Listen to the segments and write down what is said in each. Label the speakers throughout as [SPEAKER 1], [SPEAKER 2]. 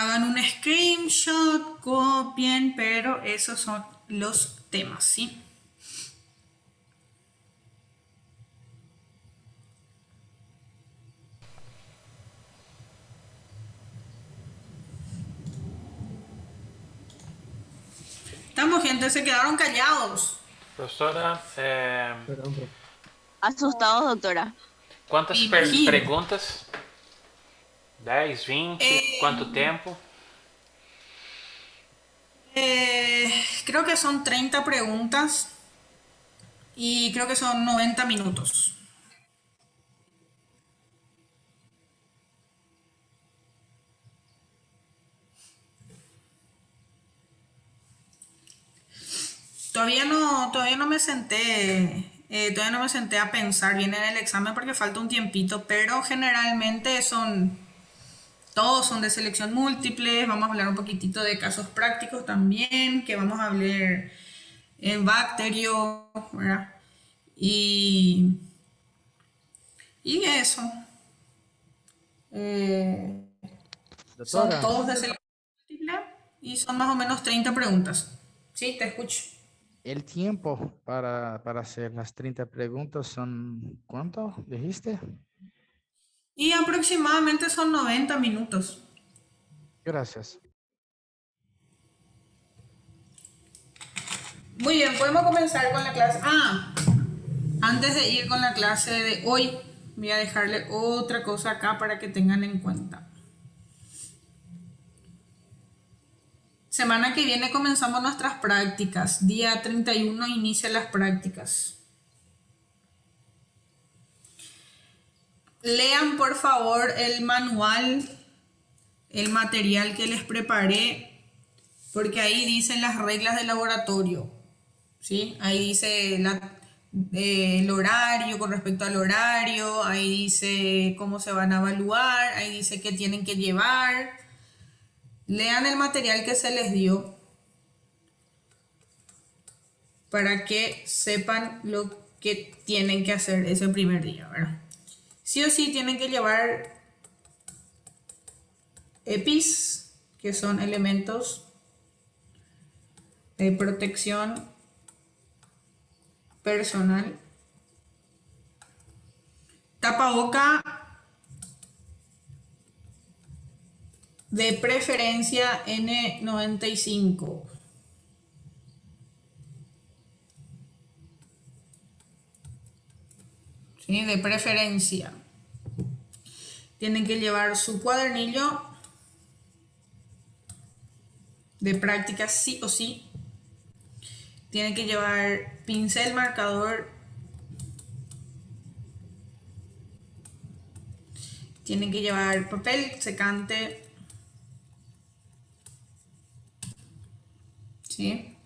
[SPEAKER 1] Hagan un screenshot, copien, pero esos son los temas, ¿sí? Estamos, gente, se quedaron callados.
[SPEAKER 2] Profesora,
[SPEAKER 3] Perdón, profe.
[SPEAKER 4] Asustados, doctora.
[SPEAKER 2] ¿cuántas
[SPEAKER 1] Me imagino.
[SPEAKER 2] perguntas? 10, 20? ¿Cuánto tempo?
[SPEAKER 1] Creo que son 30 preguntas y creo que son 90 minutos. Todavía no me senté, todavía no me senté a pensar bien en el examen porque falta un tiempito, pero generalmente todos son de selección múltiple. Vamos a hablar un poquitito de casos prácticos también, que vamos a hablar en bacterio, ¿verdad? Y, y eso. Eh, Son
[SPEAKER 3] Doctora,
[SPEAKER 1] todos de selección múltiple y son más o menos 30 preguntas. Sí, te escucho.
[SPEAKER 3] el tiempo para hacer las 30 preguntas son, ¿cuánto dijiste?
[SPEAKER 1] Y aproximadamente son 90 minutos.
[SPEAKER 3] Gracias.
[SPEAKER 1] Muy bien, podemos comenzar con la clase. Antes de ir con la clase de hoy, voy a dejarle otra cosa acá para que tengan en cuenta. Semana que viene comenzamos nuestras prácticas. Día 31 inicia las prácticas. Lean por favor el manual, el material que les preparé, porque ahí dicen las reglas del laboratorio. ¿Sí? Ahí dice el horario con respecto al horario, ahí dice cómo se van a evaluar, ahí dice qué tienen que llevar. Lean el material que se les dio para que sepan lo que tienen que hacer ese primer día, ¿verdad? Sí o sí tienen que llevar EPIs, que son elementos de protección personal. Tapaboca de preferencia N95. ¿Sí? De preferencia. Tienen que llevar su cuadernillo de práctica sí o sí. Tienen que llevar pincel, marcador. Tienen que llevar papel secante. ¿Sí?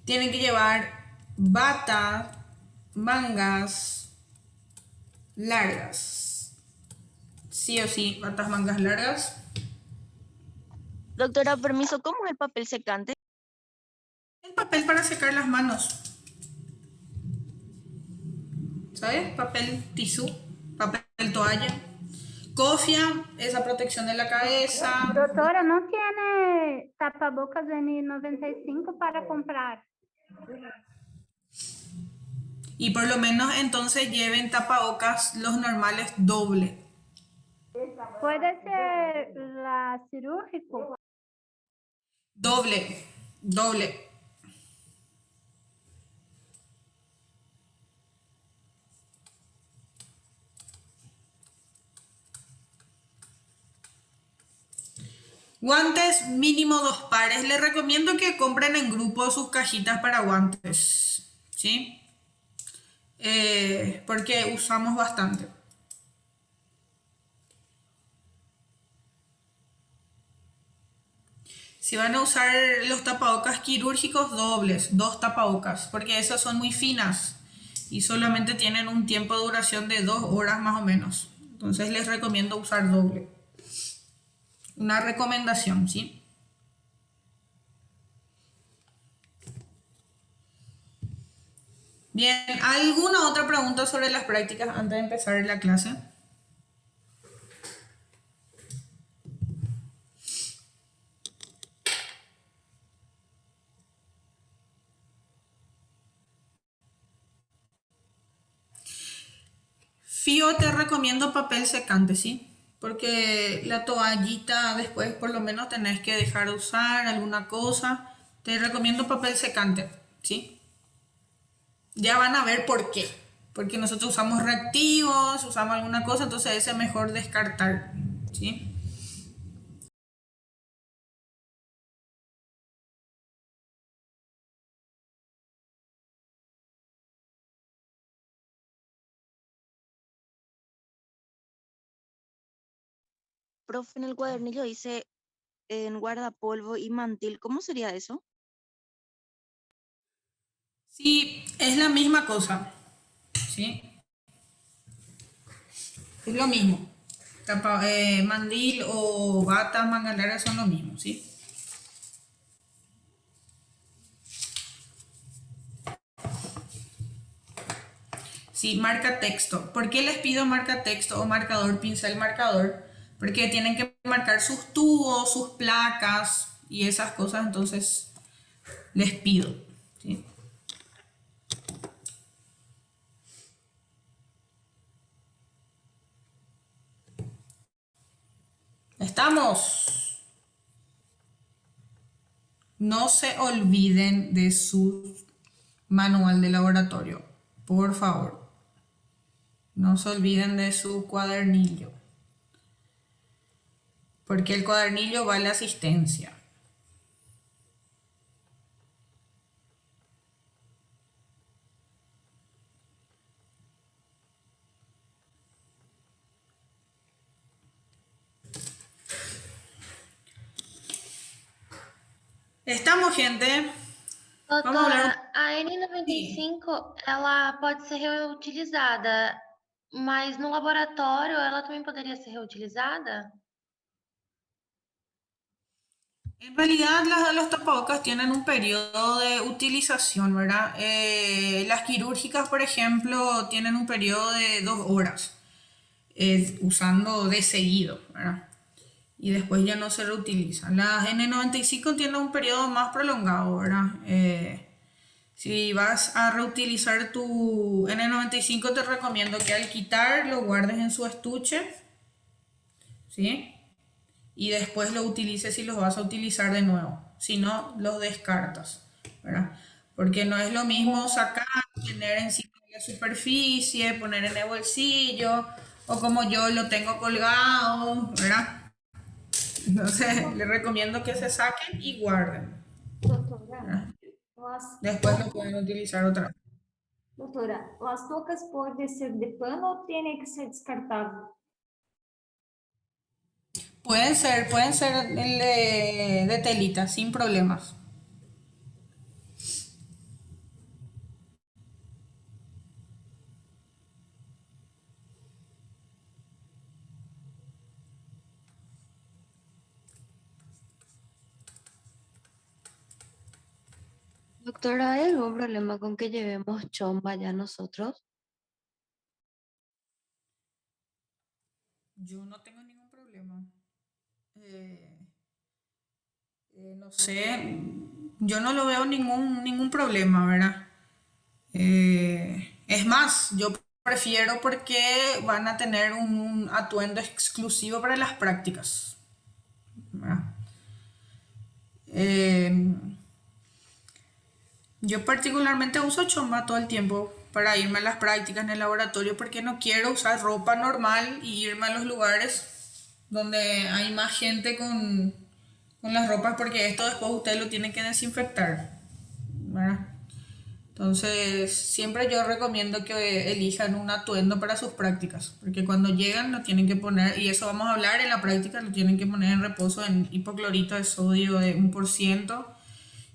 [SPEAKER 1] Tienen que llevar bata, mangas largas. Sí o sí, batas, mangas largas.
[SPEAKER 4] Doctora, permiso, ¿cómo es el papel secante?
[SPEAKER 1] El papel para secar las manos. ¿Sabes? Papel tisú, papel toalla. Cofia, esa protección de la cabeza.
[SPEAKER 5] Doutora, não tem tapabocas N95 para comprar.
[SPEAKER 1] Y por lo menos entonces lleven tapabocas los normales doble.
[SPEAKER 5] Puede ser la cirúrgico.
[SPEAKER 1] Doble, doble. Guantes mínimo 2 pares. Les recomiendo que compren en grupo sus cajitas para guantes. ¿Sí? Porque usamos bastante. Si van a usar los tapabocas quirúrgicos dobles, 2 tapabocas, porque esas son muy finas y solamente tienen un tiempo de duración de 2 horas más o menos. Entonces les recomiendo usar doble. Una recomendación, ¿sí? Bien, ¿alguna otra pregunta sobre las prácticas antes de empezar la clase? Fío, te recomiendo papel secante, ¿sí? Porque la toallita después por lo menos tenés que dejar de usar alguna cosa. Te recomiendo papel secante, ¿sí? Ya van a ver por qué. Porque nosotros usamos reactivos, usamos alguna cosa, entonces ese es mejor descartar, ¿sí?
[SPEAKER 4] Profe, en el cuadernillo dice en guardapolvo y mantil. ¿Cómo sería eso?
[SPEAKER 1] Sí, es la misma cosa, ¿sí? Es lo mismo. Mandil o bata, manga larga son lo mismo, ¿sí? Sí, marca texto. ¿Por qué les pido marca texto o marcador, pincel marcador? Porque tienen que marcar sus tubos, sus placas y esas cosas, entonces les pido, ¿sí? ¿Estamos? No se olviden de su manual de laboratorio, por favor. No se olviden de su cuadernillo, porque el cuadernillo va a la asistencia. Estamos, gente. Vamos a hablar.
[SPEAKER 6] Doutora, a N95, ela pode ser reutilizada, mas no laboratório ela também poderia ser reutilizada?
[SPEAKER 1] En realidad los tapabocas tienen un periodo de utilización, ¿verdad? Las quirúrgicas, por ejemplo, tienen un periodo de 2 horas usando de seguido, ¿verdad? Y después ya no se reutilizan. Las N95 tienen un periodo más prolongado, ¿verdad? Si vas a reutilizar tu N95, te recomiendo que al quitar lo guardes en su estuche, ¿sí? Y después lo utilices si los vas a utilizar de nuevo. Si no, los descartas, ¿verdad? Porque no es lo mismo sacar, tener encima de la superficie, poner en el bolsillo, o como yo lo tengo colgado, ¿verdad? Entonces, les recomiendo que se saquen y guarden,
[SPEAKER 7] Doutora,
[SPEAKER 1] ¿verdad?
[SPEAKER 7] las,
[SPEAKER 1] Después lo pueden utilizar otra vez.
[SPEAKER 7] doutora, las toucas podem ser de pano ou tem que ser descartável?
[SPEAKER 1] Pueden ser de telita, sin problemas.
[SPEAKER 8] Doctora, ¿hay algún problema con que llevemos chomba ya nosotros?
[SPEAKER 1] Yo no tengo ningún problema. No sé, yo no lo veo ningún problema, ¿verdad? Es más, yo prefiero porque van a tener un atuendo exclusivo para las prácticas, ¿verdad? Yo particularmente uso chomba todo el tiempo para irme a las prácticas en el laboratorio porque no quiero usar ropa normal y irme a los lugares donde hay más gente con las ropas porque esto después usted lo tiene que desinfectar, ¿verdad? Entonces siempre yo recomiendo que elijan un atuendo para sus prácticas porque cuando llegan lo tienen que poner, y eso vamos a hablar en la práctica, lo tienen que poner en reposo en hipoclorito de sodio de 1%.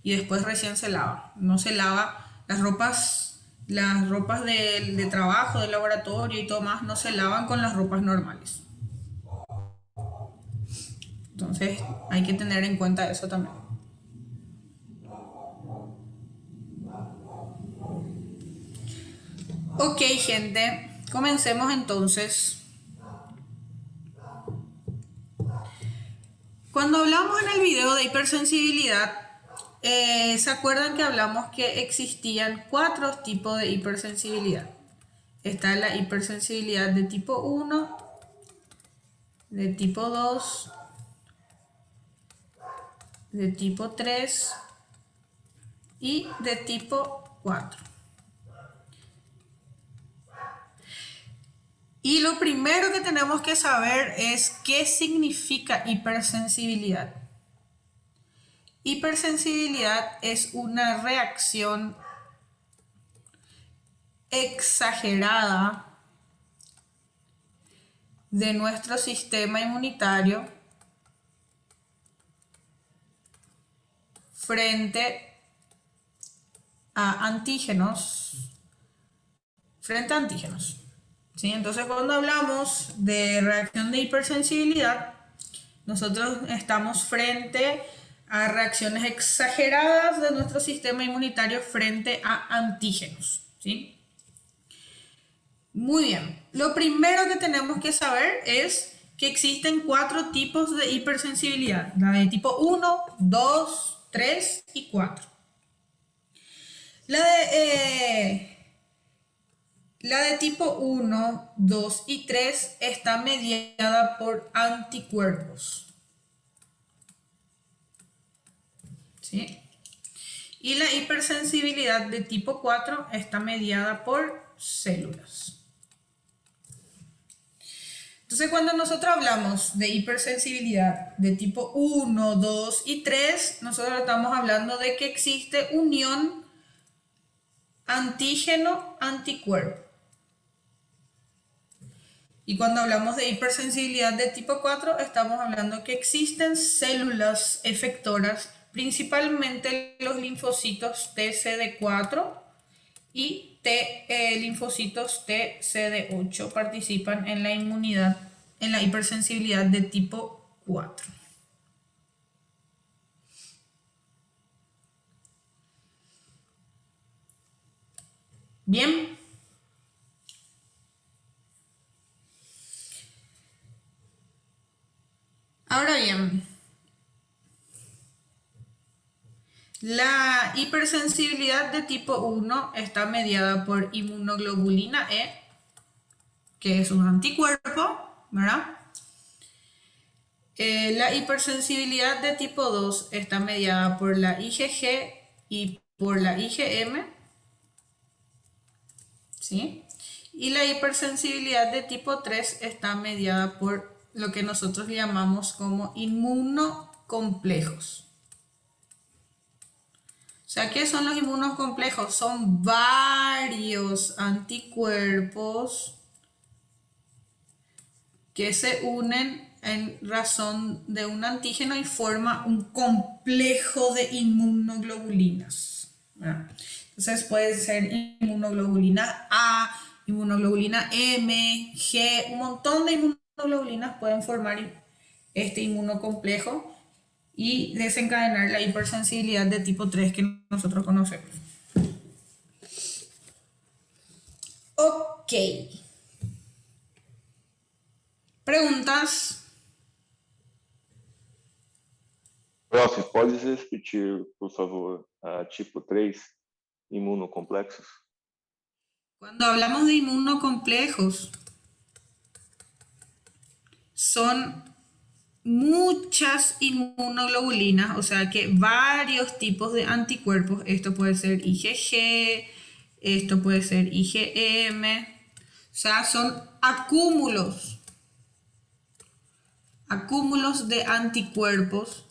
[SPEAKER 1] Y después recién se lava. No se lava las ropas de trabajo, del laboratorio y todo más, no se lavan con las ropas normales. Entonces hay que tener en cuenta eso también. Ok, gente, comencemos entonces. Cuando hablamos en el video de hipersensibilidad, ¿se acuerdan que hablamos que existían 4 tipos de hipersensibilidad? está la hipersensibilidad de tipo 1, de tipo 2, de tipo 3 y de tipo 4. Y lo primero que tenemos que saber es qué significa hipersensibilidad. Hipersensibilidad es una reacción exagerada de nuestro sistema inmunitario frente a antígenos. ¿Sí? Entonces, cuando hablamos de reacción de hipersensibilidad, nosotros estamos frente a reacciones exageradas de nuestro sistema inmunitario frente a antígenos, ¿sí? Muy bien. Lo primero que tenemos que saber es que existen 4 tipos de hipersensibilidad. La de tipo 1, 2, 3 y 4. La de tipo 1, 2 y 3 está mediada por anticuerpos. ¿Sí? Y la hipersensibilidad de tipo 4 está mediada por células. Entonces, cuando nosotros hablamos de hipersensibilidad de tipo 1, 2 y 3, nosotros estamos hablando de que existe unión antígeno-anticuerpo. Y cuando hablamos de hipersensibilidad de tipo 4, estamos hablando que existen células efectoras, principalmente los linfocitos TCD4 y linfocitos TCD8 participan en la inmunidad, en la hipersensibilidad de tipo 4. Bien. Ahora bien, la hipersensibilidad de tipo 1 está mediada por inmunoglobulina E, que es un anticuerpo, ¿verdad? La hipersensibilidad de tipo 2 está mediada por la IgG y por la IgM, ¿sí? Y la hipersensibilidad de tipo 3 está mediada por lo que nosotros llamamos como inmunocomplejos. O sea, ¿qué son los inmunocomplejos? Son varios anticuerpos que se unen en razón de un antígeno y forma un complejo de inmunoglobulinas. Entonces puede ser inmunoglobulina A, inmunoglobulina M, G, un montón de inmunoglobulinas pueden formar este inmunocomplejo y desencadenar la hipersensibilidad de tipo 3 que nosotros conocemos. Ok. ¿Preguntas?
[SPEAKER 9] Prof, pode repetir, por favor, a tipo 3, imunocomplexos?
[SPEAKER 1] Cuando hablamos de inmunocomplejos, son muchas inmunoglobulinas, o sea que varios tipos de anticuerpos. Esto puede ser IgG, esto puede ser IgM, o sea, son acúmulos de anticuerpos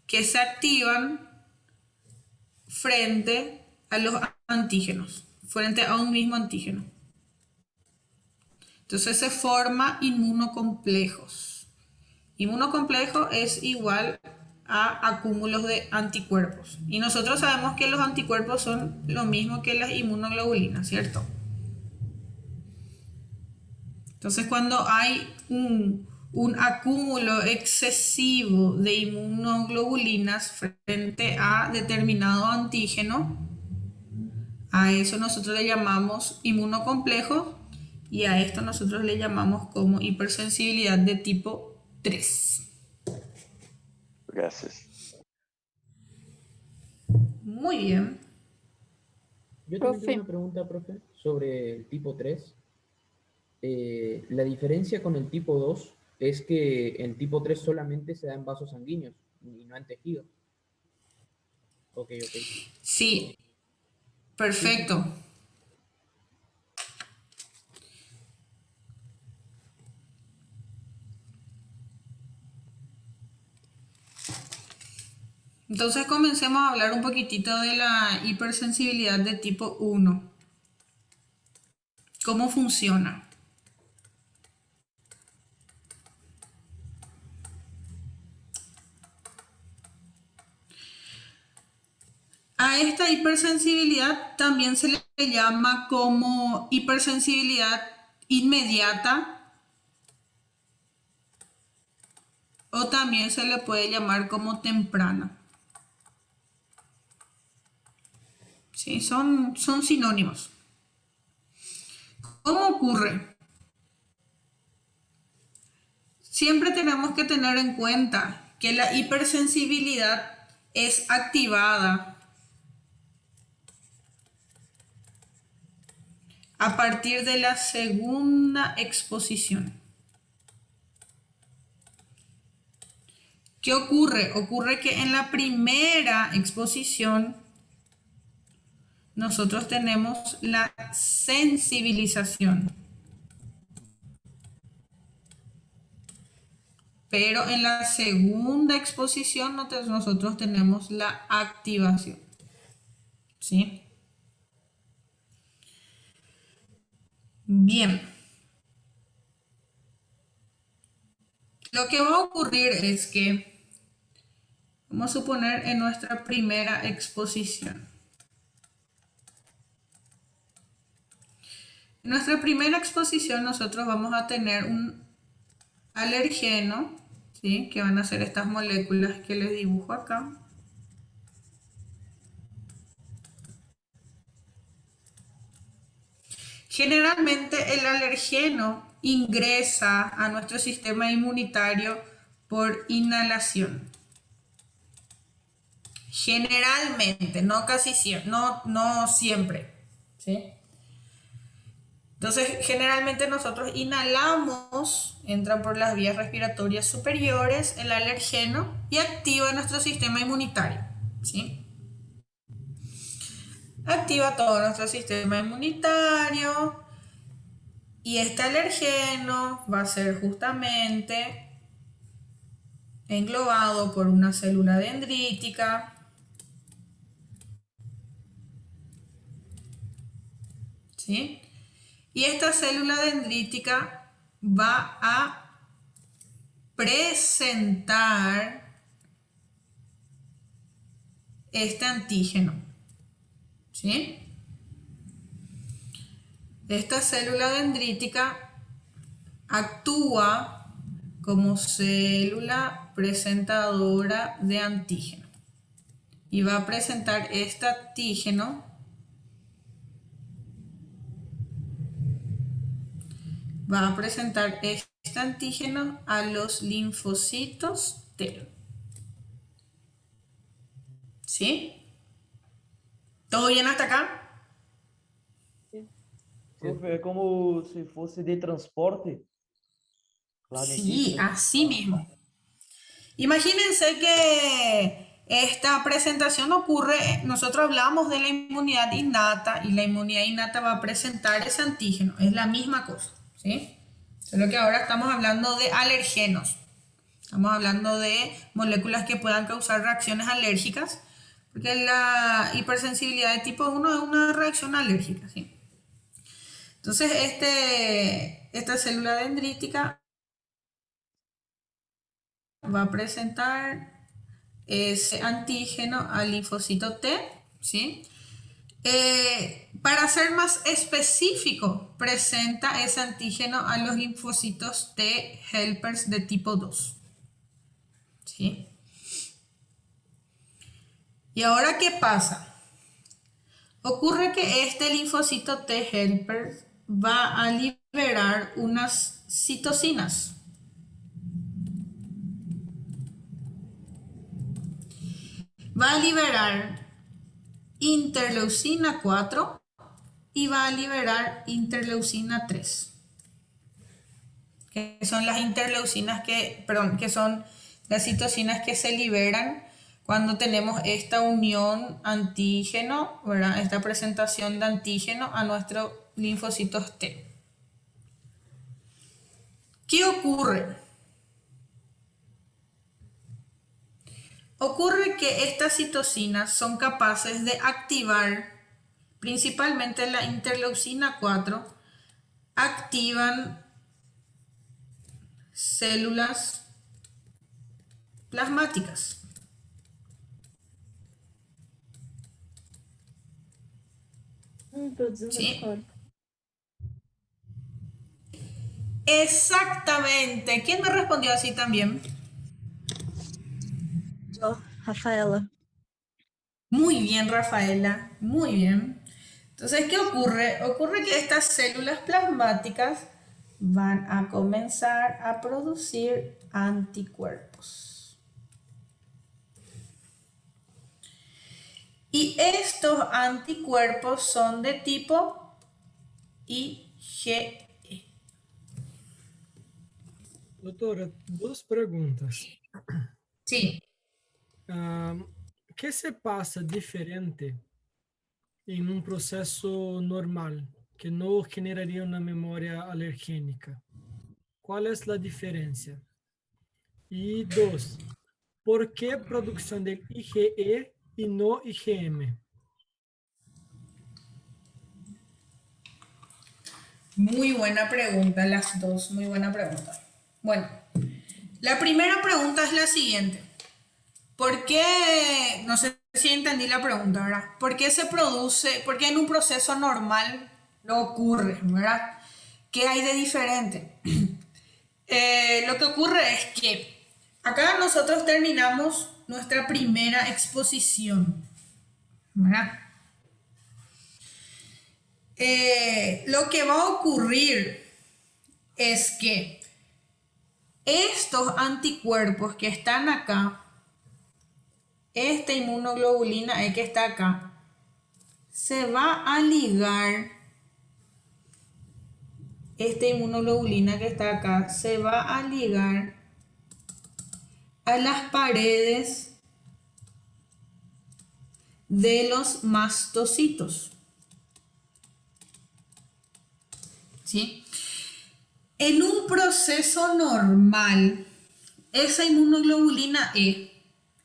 [SPEAKER 1] que se activan frente a los antígenos, frente a un mismo antígeno. Entonces se forma inmunocomplejos. Inmunocomplejo es igual a acúmulos de anticuerpos. Y nosotros sabemos que los anticuerpos son lo mismo que las inmunoglobulinas, ¿cierto? Entonces cuando hay un acúmulo excesivo de inmunoglobulinas frente a determinado antígeno, a eso nosotros le llamamos inmunocomplejo y a esto nosotros le llamamos como hipersensibilidad de tipo 3.
[SPEAKER 9] Gracias.
[SPEAKER 1] Muy bien.
[SPEAKER 10] Yo también tengo
[SPEAKER 5] Profe.
[SPEAKER 10] una pregunta, profe, sobre el tipo 3. La diferencia con el tipo 2 es que el tipo 3 solamente se da en vasos sanguíneos y no en tejido. Ok, ok.
[SPEAKER 1] Sí,
[SPEAKER 10] Sí, sí.
[SPEAKER 1] perfecto. Entonces comencemos a hablar un poquitito de la hipersensibilidad de tipo 1. ¿Cómo funciona? A esta hipersensibilidad también se le llama como hipersensibilidad inmediata o también se le puede llamar como temprana. ¿Sí? Son sinónimos. ¿Cómo ocurre? Siempre tenemos que tener en cuenta que la hipersensibilidad es activada a partir de la segunda exposición. ¿Qué ocurre? Ocurre que en la primera exposición nosotros tenemos la sensibilización, pero en la segunda exposición nosotros tenemos la activación. ¿Sí? Bien. Lo que va a ocurrir es que, vamos a suponer en nuestra primera exposición. En nuestra primera exposición nosotros vamos a tener un alergeno, ¿sí? Que van a ser estas moléculas que les dibujo acá. Generalmente el alergeno ingresa a nuestro sistema inmunitario por inhalación. Generalmente, no casi siempre, no siempre. ¿Sí? Entonces, generalmente nosotros inhalamos, entra por las vías respiratorias superiores el alergeno y activa nuestro sistema inmunitario. ¿Sí? Activa todo nuestro sistema inmunitario y este alergeno va a ser justamente englobado por una célula dendrítica. ¿Sí? Y esta célula dendrítica va a presentar este antígeno. ¿Sí? Esta célula dendrítica actúa como célula presentadora de antígeno y va a presentar este antígeno a los linfocitos T. ¿Sí? ¿Todo bien hasta acá?
[SPEAKER 11] Profe, é como se fosse de transporte lá dentro.
[SPEAKER 1] Sí, así mismo. Imagínense que esta presentación ocurre, nosotros hablamos de la inmunidad innata y la inmunidad innata va a presentar ese antígeno, es la misma cosa, ¿sí? Solo que ahora estamos hablando de alergenos, estamos hablando de moléculas que puedan causar reacciones alérgicas, porque la hipersensibilidad de tipo 1 es una reacción alérgica, ¿sí? Entonces, esta célula dendrítica va a presentar ese antígeno al linfocito T, ¿sí? Para ser más específico, presenta ese antígeno a los linfocitos T helpers de tipo 2, ¿sí? ¿Y ahora qué pasa? Ocurre que este linfocito T helper va a liberar unas citocinas. Va a liberar interleucina 4 y va a liberar interleucina 3, que son las interleucinas que son las citocinas que se liberan cuando tenemos esta unión antígeno, ¿verdad? Esta presentación de antígeno a nuestros linfocitos T. ¿Qué ocurre? Ocurre que estas citocinas son capaces de activar, principalmente la interleucina 4, activan células plasmáticas. ¿Sí? Exactamente. ¿Quién me respondió así también?
[SPEAKER 4] Yo, Rafaela.
[SPEAKER 1] Muy bien, Rafaela. Muy bien. Entonces, ¿qué ocurre? Ocurre que estas células plasmáticas van a comenzar a producir anticuerpos. Y estos anticuerpos son de tipo IgE.
[SPEAKER 12] Doutora, duas perguntas.
[SPEAKER 1] Sí.
[SPEAKER 12] ¿Qué se pasa diferente en un proceso normal que no generaría una memoria alergénica? ¿Cuál es la diferencia? Y dos, ¿por qué producción del IgE y no IgM?
[SPEAKER 1] Muy buena pregunta, las dos, muy buena pregunta. Bueno, la primera pregunta es la siguiente. ¿Por qué, no sé si entendí la pregunta, ¿verdad? ¿Por qué se produce, por qué en un proceso normal no ocurre, ¿verdad? ¿Qué hay de diferente? Lo que ocurre es que acá nosotros terminamos nuestra primera exposición, ¿verdad? Lo que va a ocurrir es que estos anticuerpos que están acá, esta inmunoglobulina E que está acá, se va a ligar, esta inmunoglobulina que está acá, se va a ligar a las paredes de los mastocitos. ¿Sí? En un proceso normal, esa inmunoglobulina E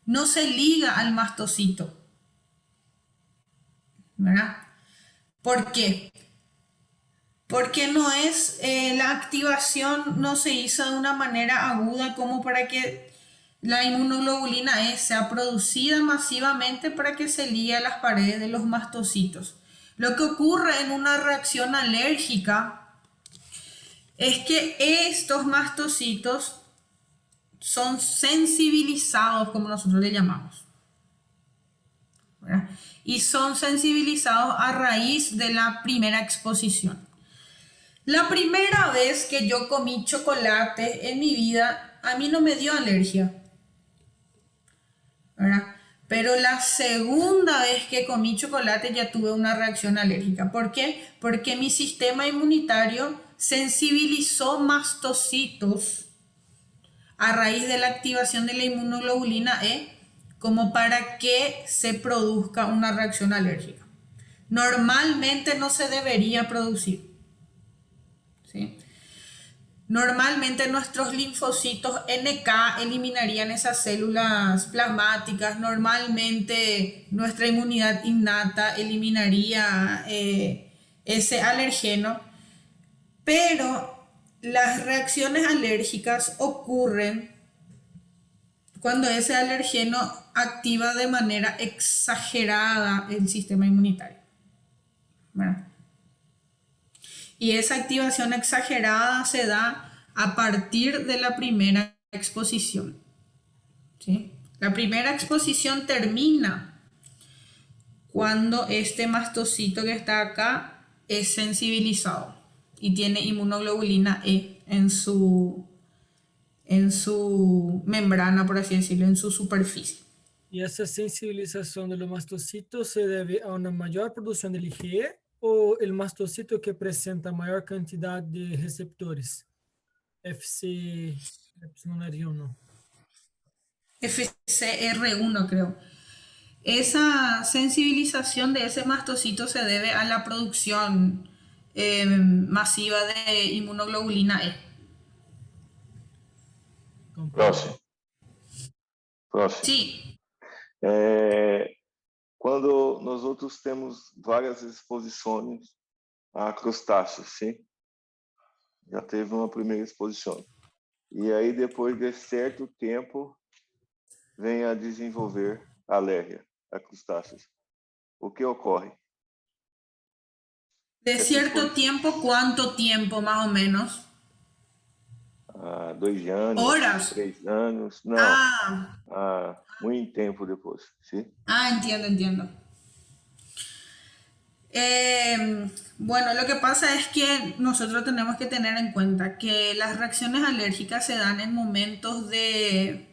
[SPEAKER 1] no se liga al mastocito, ¿verdad? ¿Por qué? Porque no es, la activación no se hizo de una manera aguda como para que la inmunoglobulina E sea producida masivamente para que se ligue a las paredes de los mastocitos. Lo que ocurre en una reacción alérgica es que estos mastocitos son sensibilizados, como nosotros le llamamos, ¿verdad? Y son sensibilizados a raíz de la primera exposición. La primera vez que yo comí chocolate en mi vida, a mí no me dio alergia, ¿verdad? Pero la segunda vez que comí chocolate ya tuve una reacción alérgica. ¿Por qué? Porque mi sistema inmunitario sensibilizó mastocitos a raíz de la activación de la inmunoglobulina E como para que se produzca una reacción alérgica. Normalmente no se debería producir, ¿sí? Normalmente nuestros linfocitos NK eliminarían esas células plasmáticas. Normalmente nuestra inmunidad innata eliminaría ese alergeno. Pero las reacciones alérgicas ocurren cuando ese alergeno activa de manera exagerada el sistema inmunitario, ¿verdad? Y esa activación exagerada se da a partir de la primera exposición, ¿sí? La primera exposición termina cuando este mastocito que está acá es sensibilizado y tiene inmunoglobulina E en su membrana, por así decirlo, en su superficie,
[SPEAKER 12] ¿Y esa sensibilización de los mastocitos se debe a una mayor producción del IgE o el mastocito que presenta mayor cantidad de receptores? FC, epsilon-1.
[SPEAKER 1] FCR1 creo. Esa sensibilización de ese mastocito se debe a la producción masiva de inmunoglobulina E.
[SPEAKER 9] Próximo.
[SPEAKER 1] Sí.
[SPEAKER 9] Quando nós outros temos várias exposições a crustáceos, sim? Já teve uma primeira exposição. E aí, depois de certo tempo, vem a desenvolver alergia a crustáceos. O que ocorre?
[SPEAKER 1] De cierto tiempo, ¿cuánto tiempo más o menos?
[SPEAKER 9] 2 anos,
[SPEAKER 1] Horas.
[SPEAKER 9] 3 anos, não. Muito tempo depois, sim?
[SPEAKER 1] Entiendo. Bueno, lo que pasa es que nosotros tenemos que tener en cuenta que las reacciones alérgicas se dan en momentos de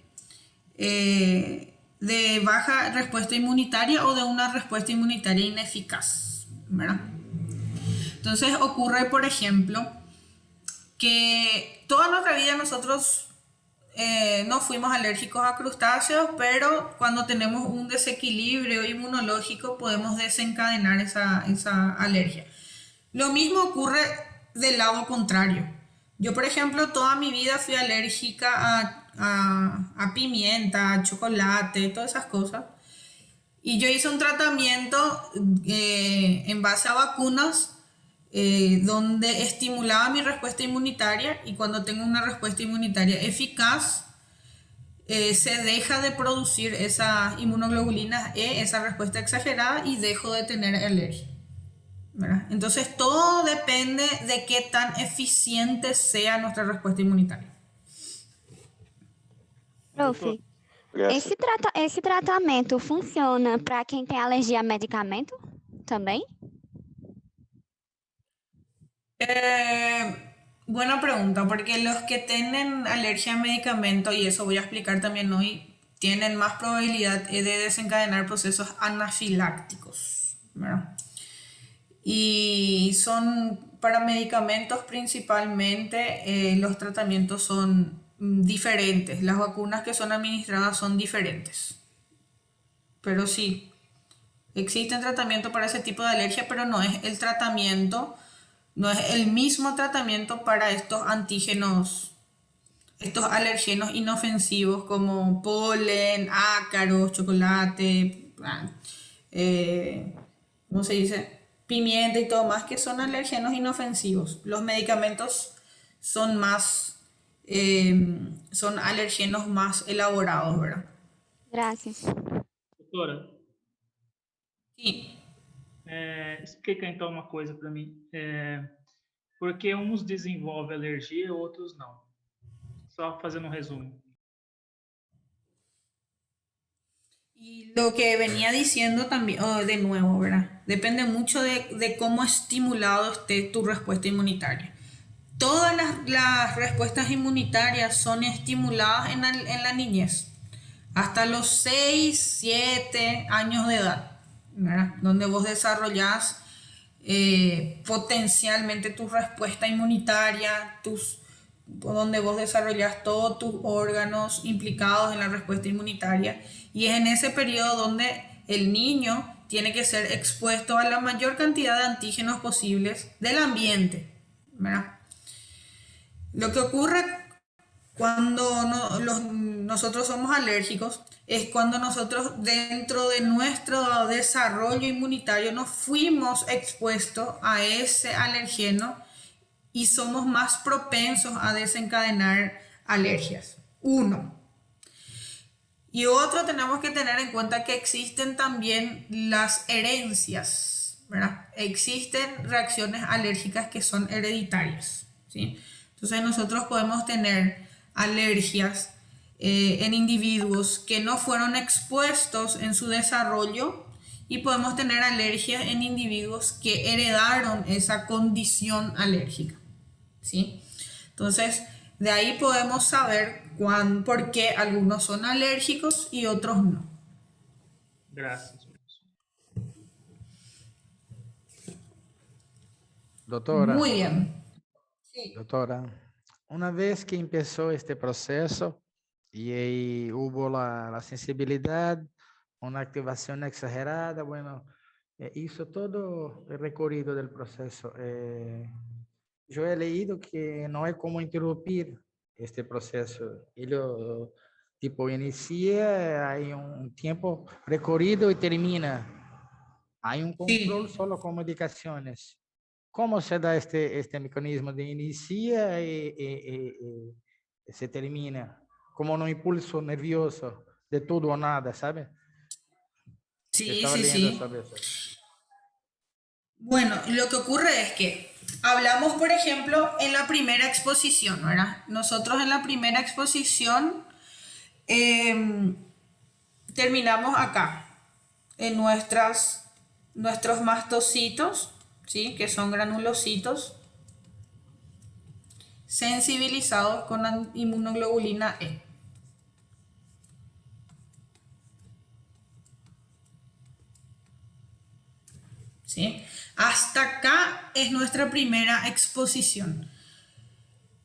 [SPEAKER 1] baja respuesta inmunitaria o de una respuesta inmunitaria ineficaz, ¿verdad? Entonces ocurre, por ejemplo, que toda nuestra vida nosotros no fuimos alérgicos a crustáceos, pero cuando tenemos un desequilibrio inmunológico podemos desencadenar esa alergia. Lo mismo ocurre del lado contrario. Yo, por ejemplo, toda mi vida fui alérgica a pimienta, a chocolate, todas esas cosas. Y yo hice un tratamiento en base a vacunas donde estimulaba mi respuesta inmunitaria, y cuando tengo una respuesta inmunitaria eficaz, se deja de producir esa inmunoglobulina E, esa respuesta exagerada, y dejo de tener alergia, ¿verdad? Entonces todo depende de qué tan eficiente sea nuestra respuesta inmunitaria.
[SPEAKER 13] Profe, esse tratamento funciona para quem tem alergia a medicamento também?
[SPEAKER 1] Buena pregunta, porque los que tienen alergia a medicamento, y eso voy a explicar también hoy, tienen más probabilidad de desencadenar procesos anafilácticos, ¿verdad? Y son para medicamentos principalmente, los tratamientos son diferentes, las vacunas que son administradas son diferentes. Pero sí, existen tratamientos para ese tipo de alergia, pero no es el tratamiento. No es el mismo tratamiento para estos antígenos, estos alergenos inofensivos como polen, ácaros, chocolate, ¿cómo se dice? Pimienta y todo más, que son alergenos inofensivos. Los medicamentos son más, son alergenos más elaborados, ¿verdad?
[SPEAKER 13] Gracias.
[SPEAKER 14] Doutora?
[SPEAKER 1] Sim.
[SPEAKER 14] Explica então uma coisa para mim. Por que uns desenvolvem alergia e outros não? Só fazendo um resumo.
[SPEAKER 1] Y lo que venía diciendo también, de nuevo, ¿verdad? Depende mucho de cómo estimulado esté tu respuesta inmunitaria. Todas las respuestas inmunitarias son estimuladas en la niñez, hasta los 6, 7 años de edad, ¿verdad? Donde vos desarrollás potencialmente tu respuesta inmunitaria, donde vos desarrollás todos tus órganos implicados en la respuesta inmunitaria, y es en ese periodo donde el niño tiene que ser expuesto a la mayor cantidad de antígenos posibles del ambiente, ¿verdad? Lo que ocurre cuando nosotros somos alérgicos es cuando nosotros, dentro de nuestro desarrollo inmunitario, nos fuimos expuestos a ese alergeno y somos más propensos a desencadenar alergias. Uno. Y otro, tenemos que tener en cuenta que existen también las herencias, ¿verdad? Existen reacciones alérgicas que son hereditarias, ¿sí? Entonces nosotros podemos tener alergias en individuos que no fueron expuestos en su desarrollo, y podemos tener alergias en individuos que heredaron esa condición alérgica, ¿sí? Entonces, de ahí podemos saber por qué algunos son alérgicos y otros no.
[SPEAKER 14] Gracias.
[SPEAKER 3] Doctora.
[SPEAKER 1] Muy bien. Sí.
[SPEAKER 3] Doctora, una vez que empezó este proceso y ahí hubo la sensibilidad, una activación exagerada, bueno, hizo todo el recorrido del proceso. Yo he leído que no hay como interrumpir este proceso. Ele, tipo, inicia, hay un tiempo recorrido y termina. Hay un control solo con medicaciones. ¿Cómo se da este mecanismo de inicia y se termina? Como un impulso nervioso de todo o nada, ¿sabe?
[SPEAKER 1] Sí,
[SPEAKER 3] Estaba
[SPEAKER 1] sí,
[SPEAKER 3] leyendo
[SPEAKER 1] sí.
[SPEAKER 3] sobre eso.
[SPEAKER 1] Bueno, lo que ocurre es que hablamos, por ejemplo, en la primera exposición, ¿verdad? Nosotros en la primera exposición terminamos acá, en nuestros mastocitos, ¿sí? Que son granulocitos sensibilizados con inmunoglobulina E. ¿Sí? Hasta acá es nuestra primera exposición.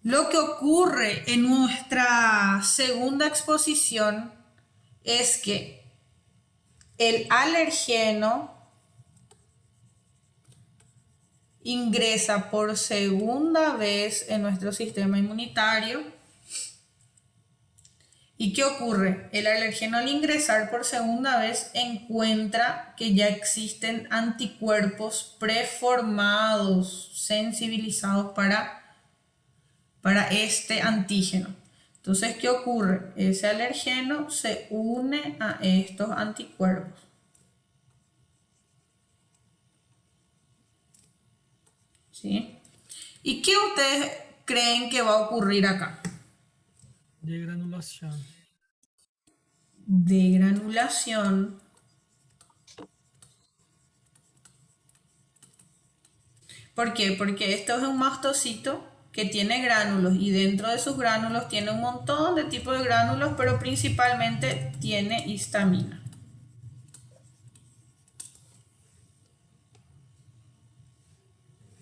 [SPEAKER 1] Lo que ocurre en nuestra segunda exposición es que el alergeno ingresa por segunda vez en nuestro sistema inmunitario. ¿Y qué ocurre? El alergeno al ingresar por segunda vez encuentra que ya existen anticuerpos preformados, sensibilizados para este antígeno. Entonces, ¿qué ocurre? Ese alergeno se une a estos anticuerpos. ¿Sí? ¿Y qué ustedes creen que va a ocurrir acá?
[SPEAKER 12] Degranulación.
[SPEAKER 1] Degranulación. ¿Por qué? Porque esto es un mastocito que tiene gránulos y dentro de sus gránulos tiene un montón de tipos de gránulos, pero principalmente tiene histamina.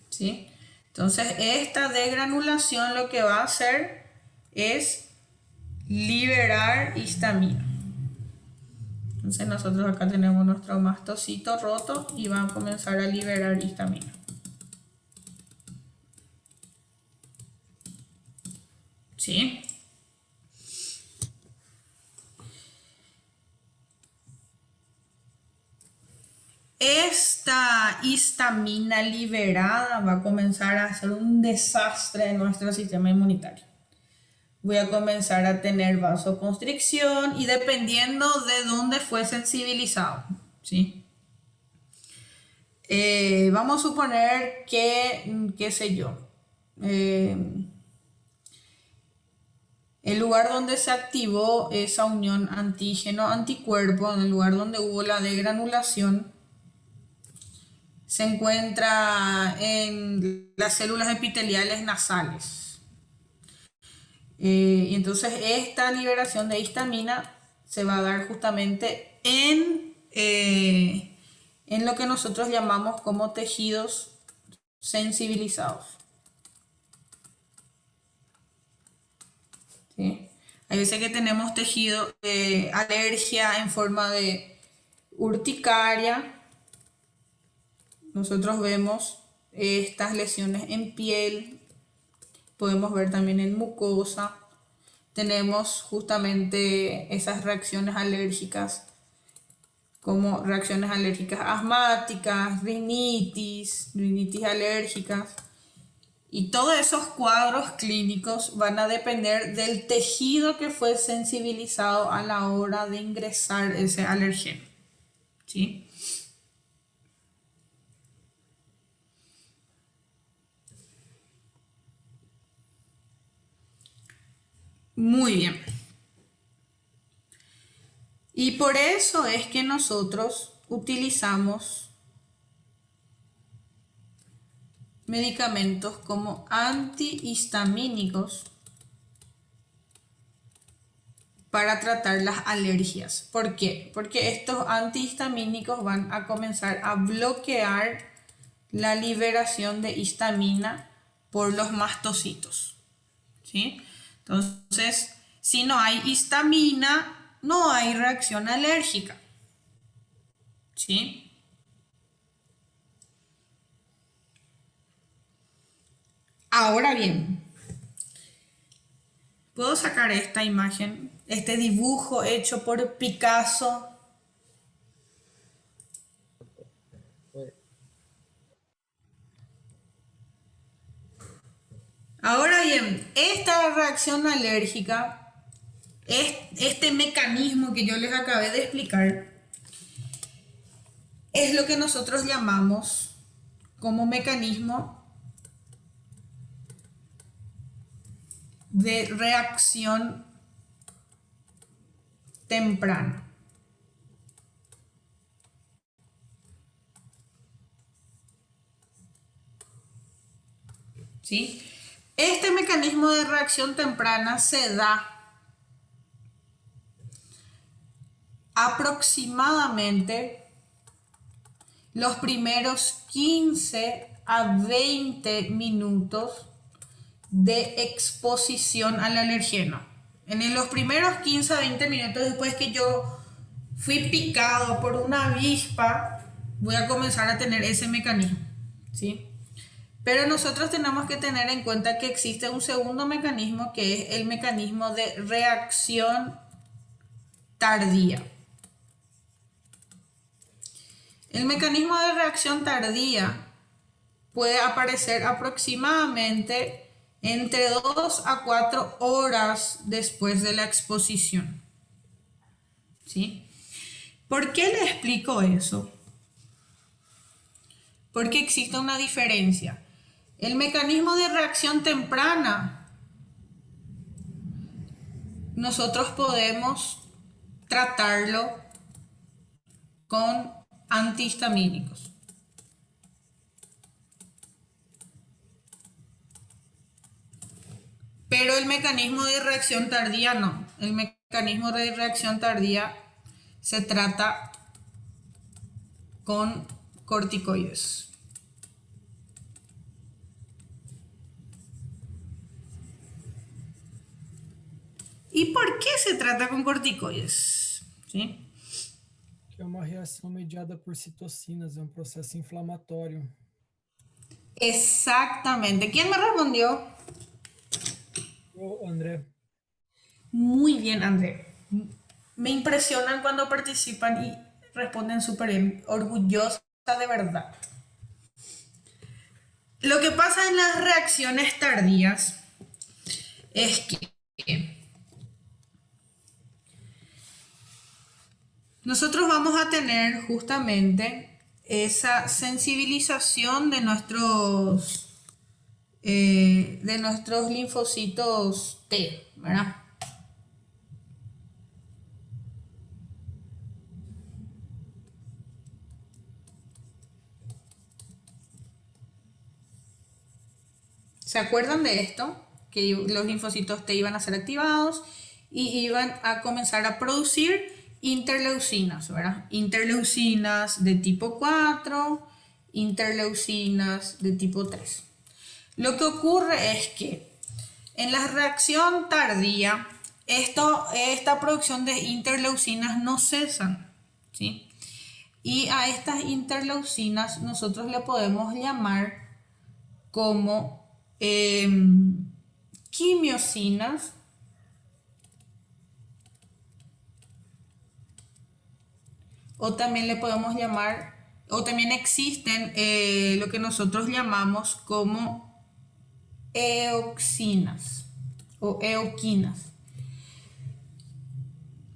[SPEAKER 1] ¿Sí? Entonces, esta degranulación lo que va a hacer es liberar histamina. Entonces, nosotros acá tenemos nuestro mastocito roto y va a comenzar a liberar histamina. ¿Sí? Esta histamina liberada va a comenzar a hacer un desastre en nuestro sistema inmunitario. Voy a comenzar a tener vasoconstricción y dependiendo de dónde fue sensibilizado, ¿sí? Vamos a suponer que, qué sé yo, el lugar donde se activó esa unión antígeno-anticuerpo, en el lugar donde hubo la degranulación, se encuentra en las células epiteliales nasales. Y entonces esta liberación de histamina se va a dar justamente en lo que nosotros llamamos como tejidos sensibilizados. ¿Sí? Hay veces que tenemos tejido de alergia en forma de urticaria. Nosotros vemos estas lesiones en piel, podemos ver también en mucosa. Tenemos justamente esas reacciones alérgicas, como reacciones alérgicas asmáticas, rinitis alérgicas. Y todos esos cuadros clínicos van a depender del tejido que fue sensibilizado a la hora de ingresar ese alergeno. ¿Sí? Muy bien. Y por eso es que nosotros utilizamos medicamentos como antihistamínicos para tratar las alergias. ¿Por qué? Porque estos antihistamínicos van a comenzar a bloquear la liberación de histamina por los mastocitos, ¿sí? Entonces, si no hay histamina, no hay reacción alérgica, ¿sí? Ahora bien, puedo sacar esta imagen, este dibujo hecho por Picasso. Ahora bien, esta reacción alérgica, este mecanismo que yo les acabé de explicar, es lo que nosotros llamamos como mecanismo de reacción temprana. ¿Sí? Este mecanismo de reacción temprana se da aproximadamente los primeros 15 a 20 minutos de exposición al alergeno. En los primeros 15 a 20 minutos después que yo fui picado por una avispa, voy a comenzar a tener ese mecanismo, ¿sí? Pero nosotros tenemos que tener en cuenta que existe un segundo mecanismo que es el mecanismo de reacción tardía. El mecanismo de reacción tardía puede aparecer aproximadamente entre 2 a 4 horas después de la exposición, ¿sí? ¿Por qué le explico eso? Porque existe una diferencia. El mecanismo de reacción temprana, nosotros podemos tratarlo con antihistamínicos. Pero el mecanismo de reacción tardía no. El mecanismo de reacción tardía se trata con corticoides. ¿Y por qué se trata con corticoides? ¿Sí?
[SPEAKER 12] Que é uma reação mediada por citocinas, é um processo inflamatório.
[SPEAKER 1] Exactamente. ¿Quién me respondió?
[SPEAKER 12] Yo, André.
[SPEAKER 1] Muy bien, André. Me impresionan cuando participan y responden súper bien. Orgullosa de verdad. Lo que pasa en las reacciones tardías es que nosotros vamos a tener justamente esa sensibilización de nuestros linfocitos T, ¿verdad? ¿Se acuerdan de esto? Que los linfocitos T iban a ser activados y iban a comenzar a producir interleucinas, ¿verdad? Interleucinas de tipo 4, interleucinas de tipo 3. Lo que ocurre es que en la reacción tardía, esta producción de interleucinas no cesan, ¿sí? Y a estas interleucinas nosotros le podemos llamar como quimiosinas o también le podemos llamar, o también existen lo que nosotros llamamos como eoxinas o eoquinas,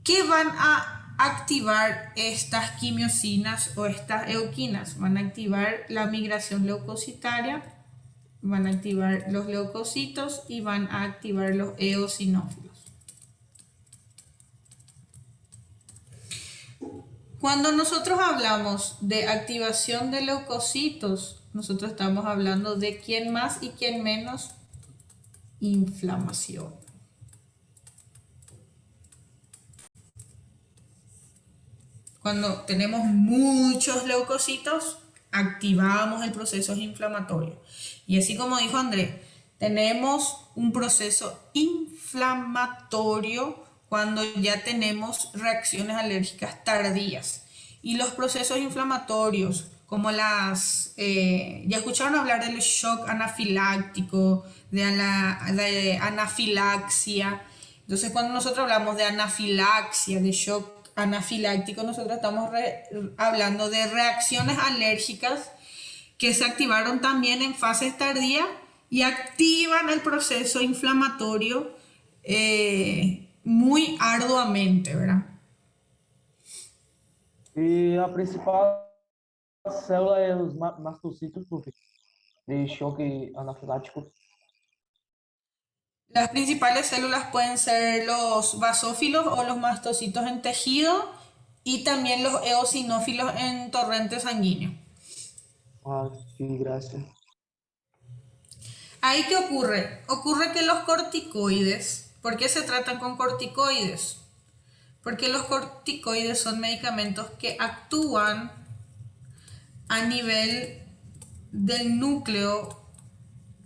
[SPEAKER 1] que van a activar estas quimiosinas o estas eoquinas. Van a activar la migración leucocitaria, van a activar los leucocitos y van a activar los eosinófilos. Cuando nosotros hablamos de activación de leucocitos, nosotros estamos hablando de quién más y quién menos inflamación. Cuando tenemos muchos leucocitos, activamos el proceso inflamatorio. Y así como dijo André, tenemos un proceso inflamatorio cuando ya tenemos reacciones alérgicas tardías. Y los procesos inflamatorios, como ya escucharon hablar del shock anafiláctico, de anafilaxia. Entonces, cuando nosotros hablamos de anafilaxia, de shock anafiláctico, nosotros estamos hablando de reacciones alérgicas que se activaron también en fases tardías y activan el proceso inflamatorio muy arduamente, ¿verdad?
[SPEAKER 11] E a principal célula é os mastocitos, profe, de choque anafilático.
[SPEAKER 1] Las principales células pueden ser los basófilos o los mastocitos en tejido y también los eosinófilos en torrente sanguíneo.
[SPEAKER 11] Ah, sí, gracias.
[SPEAKER 1] ¿Ahí qué ocurre? Ocurre que los corticoides, ¿por qué se tratan con corticoides? Porque los corticoides son medicamentos que actúan a nivel del núcleo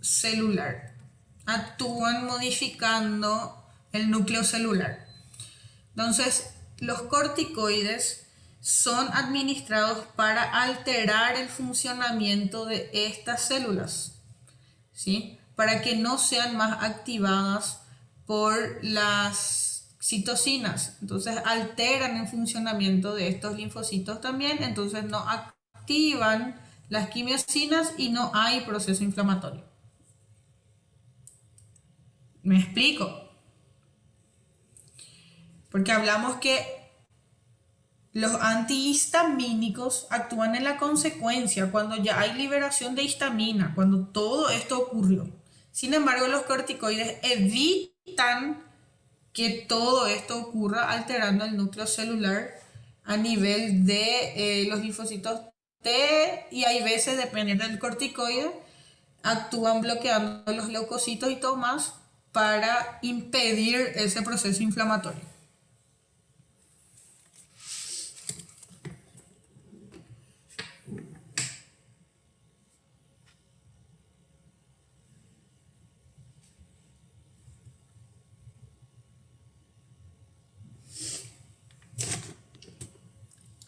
[SPEAKER 1] celular. Actúan modificando el núcleo celular. Entonces, los corticoides son administrados para alterar el funcionamiento de estas células, ¿sí? Para que no sean más activadas por las citocinas. Entonces, alteran el funcionamiento de estos linfocitos también, entonces no activan las quimiosinas y no hay proceso inflamatorio. ¿Me explico? Porque hablamos que los antihistamínicos actúan en la consecuencia cuando ya hay liberación de histamina, cuando todo esto ocurrió. Sin embargo, los corticoides evitan que todo esto ocurra alterando el núcleo celular a nivel de los linfocitos T, y hay veces, dependiendo del corticoide, actúan bloqueando los leucocitos y todo más para impedir ese proceso inflamatorio.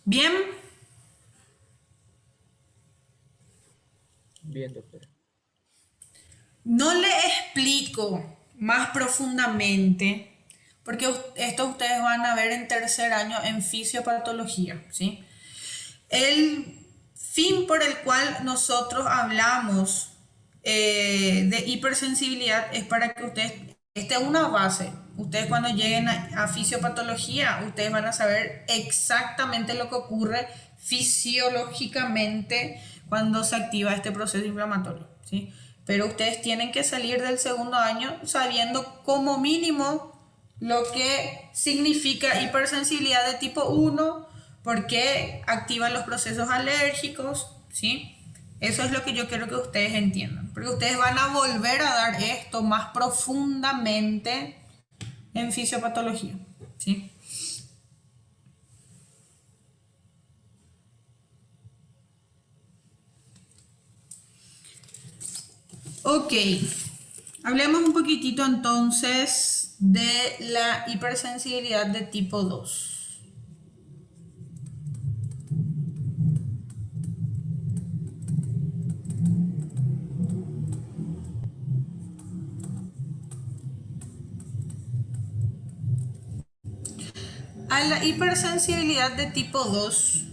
[SPEAKER 1] Bien.
[SPEAKER 10] Bien, doctora.
[SPEAKER 1] No le explico más profundamente, porque esto ustedes van a ver en tercer año en fisiopatología, ¿sí? El fin por el cual nosotros hablamos de hipersensibilidad es para que ustedes, esta es una base. Ustedes cuando lleguen a fisiopatología, ustedes van a saber exactamente lo que ocurre fisiológicamente cuando se activa este proceso inflamatorio, ¿sí? Pero ustedes tienen que salir del segundo año sabiendo como mínimo lo que significa hipersensibilidad de tipo 1, por qué activan los procesos alérgicos, ¿sí? Eso es lo que yo quiero que ustedes entiendan, porque ustedes van a volver a dar esto más profundamente en fisiopatología, ¿sí? Ok, hablemos un poquitito entonces de la hipersensibilidad de tipo 2. A la hipersensibilidad de tipo 2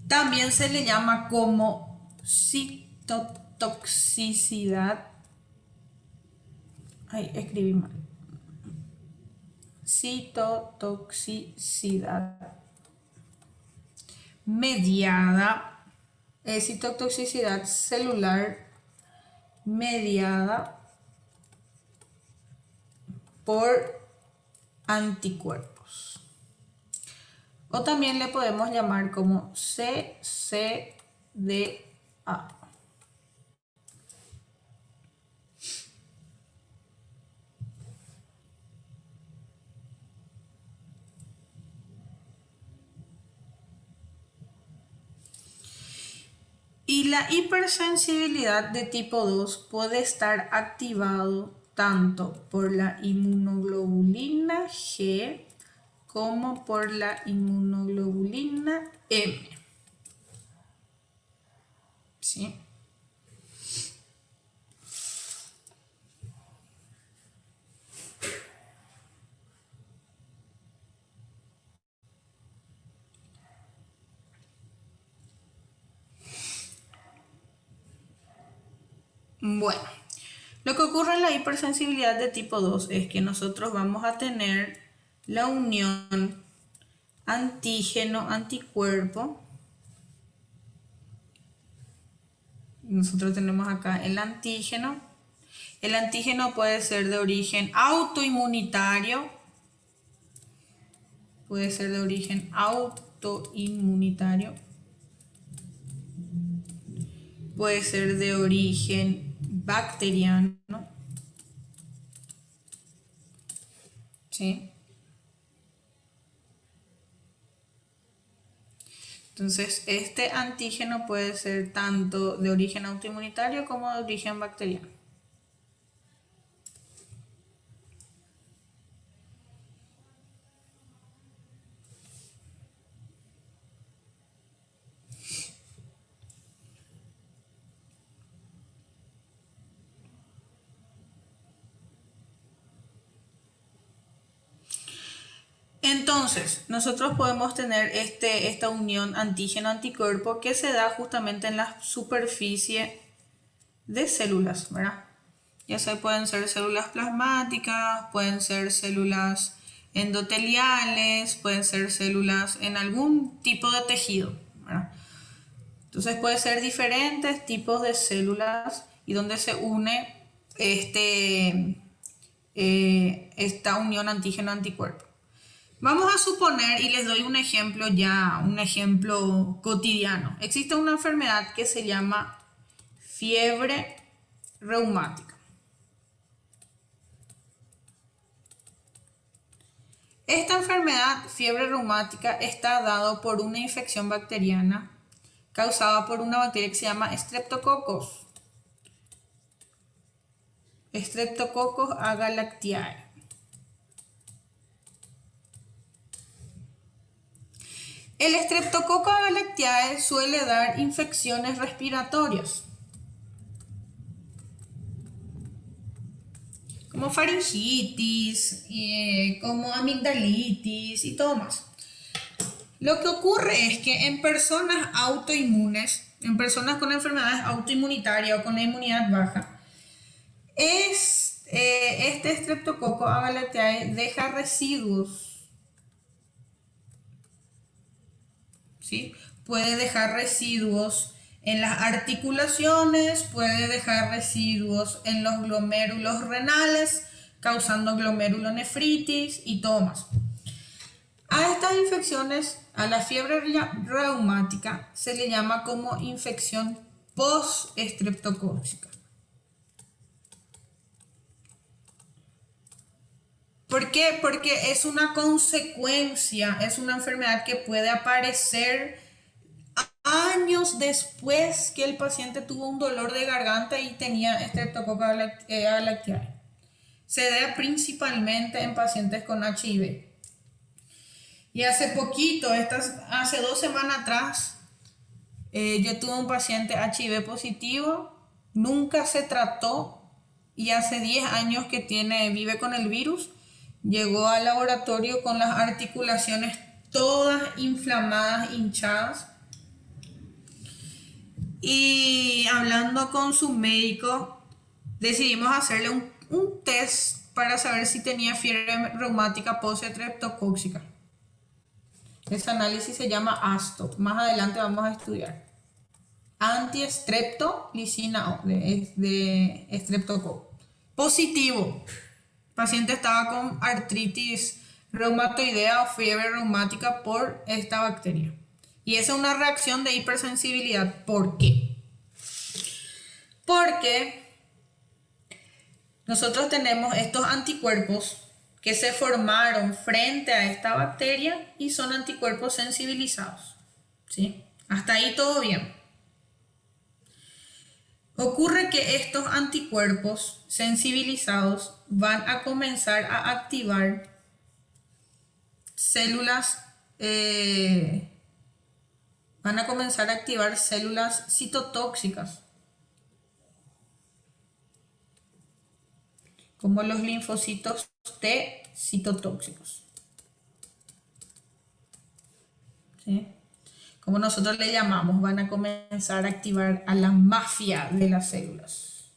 [SPEAKER 1] también se le llama como citotoxicidad. Ay, escribí mal. Citotoxicidad mediada, citotoxicidad celular mediada por anticuerpos. O también le podemos llamar como CCDA. Y la hipersensibilidad de tipo 2 puede estar activado tanto por la inmunoglobulina G como por la inmunoglobulina M. ¿Sí? Bueno, lo que ocurre en la hipersensibilidad de tipo 2 es que nosotros vamos a tener la unión antígeno-anticuerpo. Nosotros tenemos acá el antígeno. El antígeno puede ser de origen autoinmunitario. Puede ser de origen autoinmunitario. Puede ser de origen bacteriano. ¿Sí? Entonces, este antígeno puede ser tanto de origen autoinmunitario como de origen bacteriano. Entonces, nosotros podemos tener esta unión antígeno-anticuerpo que se da justamente en la superficie de células, ¿verdad? Ya se pueden ser células plasmáticas, pueden ser células endoteliales, pueden ser células en algún tipo de tejido, ¿verdad? Entonces puede ser diferentes tipos de células y donde se une esta unión antígeno-anticuerpo. Vamos a suponer, y les doy un ejemplo cotidiano. Existe una enfermedad que se llama fiebre reumática. Esta enfermedad, fiebre reumática, está dada por una infección bacteriana causada por una bacteria que se llama Streptococcus. Streptococcus agalactiae. El Streptococcus agalactiae suele dar infecciones respiratorias, como faringitis, como amigdalitis y todo más. Lo que ocurre es que en personas autoinmunes, en personas con enfermedades autoinmunitarias o con la inmunidad baja, este Streptococcus agalactiae deja residuos. ¿Sí? Puede dejar residuos en las articulaciones, puede dejar residuos en los glomérulos renales, causando glomerulonefritis y todo más. A estas infecciones, a la fiebre reumática, se le llama como infección post-estreptocócica. ¿Por qué? Porque es una consecuencia, es una enfermedad que puede aparecer años después que el paciente tuvo un dolor de garganta y tenía Streptococcus agalactiae. Se da principalmente en pacientes con HIV. Y hace poquito, hace 2 semanas atrás, yo tuve un paciente HIV positivo, nunca se trató y hace 10 años que vive con el virus. Llegó al laboratorio con las articulaciones todas inflamadas, hinchadas. Y hablando con su médico, decidimos hacerle un test para saber si tenía fiebre reumática post-estreptocócica. Ese análisis se llama ASTO. Más adelante vamos a estudiar. Antiestreptolicina O, de estreptococo. Positivo. El paciente estaba con artritis reumatoidea o fiebre reumática por esta bacteria. Y esa es una reacción de hipersensibilidad. ¿Por qué? Porque nosotros tenemos estos anticuerpos que se formaron frente a esta bacteria y son anticuerpos sensibilizados. ¿Sí? Hasta ahí todo bien. Ocurre que estos anticuerpos sensibilizados van a comenzar a activar células, citotóxicas, como los linfocitos T citotóxicos. ¿Sí? Como nosotros le llamamos, van a comenzar a activar a la mafia de las células.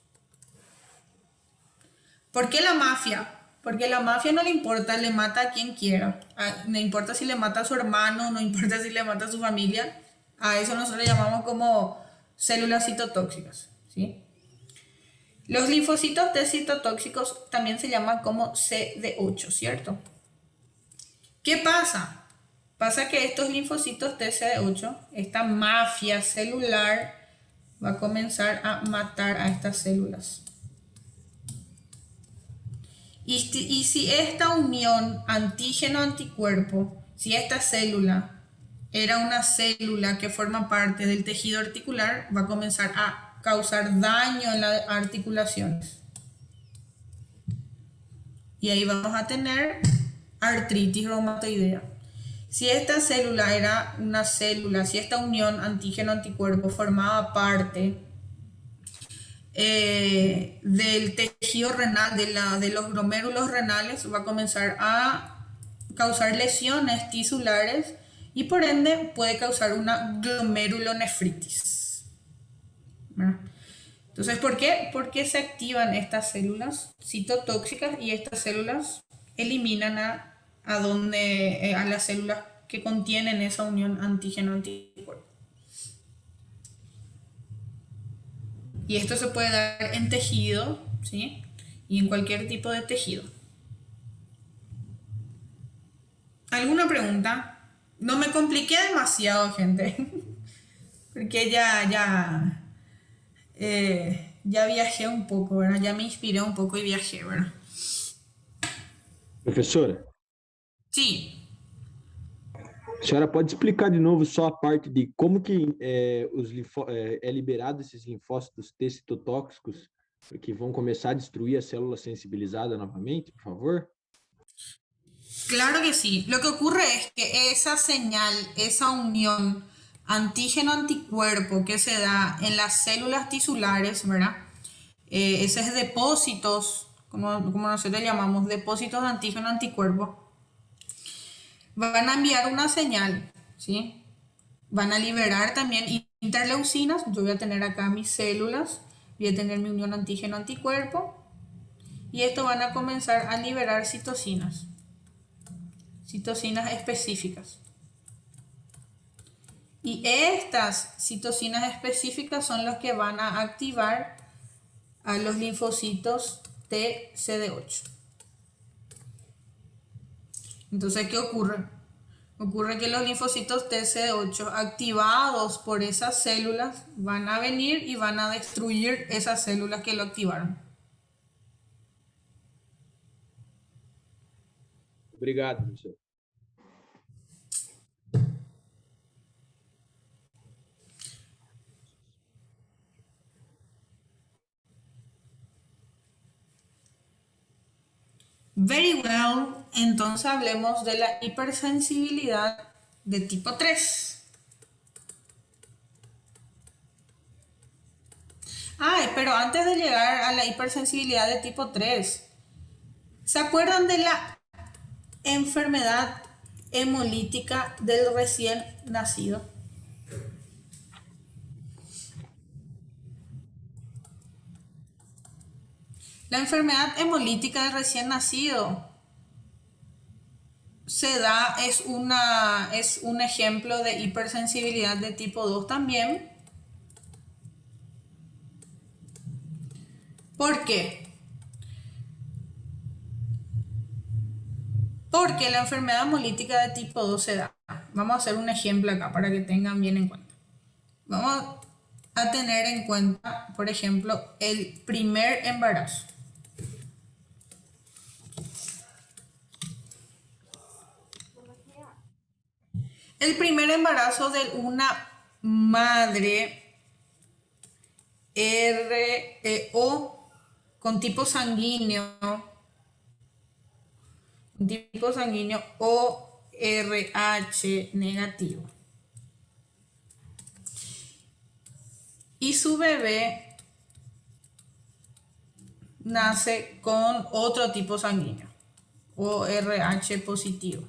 [SPEAKER 1] ¿Por qué la mafia? Porque la mafia no le importa, le mata a quien quiera. No importa si le mata a su hermano, no importa si le mata a su familia. A eso nosotros le llamamos como células citotóxicas, ¿sí? Los linfocitos T citotóxicos también se llaman como CD8, ¿cierto? ¿Qué pasa? Pasa que estos linfocitos TCD8, esta mafia celular, va a comenzar a matar a estas células. Y si esta unión antígeno-anticuerpo, si esta célula era una célula que forma parte del tejido articular, va a comenzar a causar daño en las articulaciones. Y ahí vamos a tener artritis reumatoidea. Si esta célula era una célula, si esta unión antígeno-anticuerpo formaba parte del tejido renal, de los glomérulos renales, va a comenzar a causar lesiones tisulares y por ende puede causar una glomerulonefritis. ¿Verdad? Entonces, ¿por qué? Porque se activan estas células citotóxicas y estas células eliminan a las células que contienen esa unión antígeno-anticuerpo. Y esto se puede dar en tejido, ¿sí? Y en cualquier tipo de tejido. ¿Alguna pregunta? No me compliqué demasiado, gente. Porque ya viajé un poco, ¿verdad? Ya me inspiré un poco y viajé, ¿verdad?
[SPEAKER 15] Professora,
[SPEAKER 1] Sí.
[SPEAKER 15] a senhora pode explicar de novo só a parte de como que é liberado esses linfócitos T citotóxicos que vão começar a destruir a célula sensibilizada novamente, por favor?
[SPEAKER 1] Claro que sí. Lo que ocurre es que esa señal, esa unión antígeno-anticuerpo que se da en las células tisulares, ¿verdad? Esos depósitos, como nosotros llamamos, depósitos de antígeno-anticuerpo, van a enviar una señal, ¿sí? Van a liberar también interleucinas. Yo voy a tener acá mis células, voy a tener mi unión antígeno-anticuerpo y esto van a comenzar a liberar citocinas específicas. Y estas citocinas específicas son las que van a activar a los linfocitos TCD8. Entonces, ¿qué ocurre? Ocurre que los linfocitos TCD8 activados por esas células van a venir y van a destruir esas células que lo activaron.
[SPEAKER 15] Obrigado, professor.
[SPEAKER 1] Very well. Entonces hablemos de la hipersensibilidad de tipo 3. Pero antes de llegar a la hipersensibilidad de tipo 3, ¿se acuerdan de la enfermedad hemolítica del recién nacido? La enfermedad hemolítica del recién nacido es un ejemplo de hipersensibilidad de tipo 2 también. ¿Por qué? Porque la enfermedad hemolítica de tipo 2 se da. Vamos a hacer un ejemplo acá para que tengan bien en cuenta. Vamos a tener en cuenta, por ejemplo, el primer embarazo. El primer embarazo de una madre O con tipo sanguíneo o RH negativo. Y su bebé nace con otro tipo sanguíneo o RH positivo.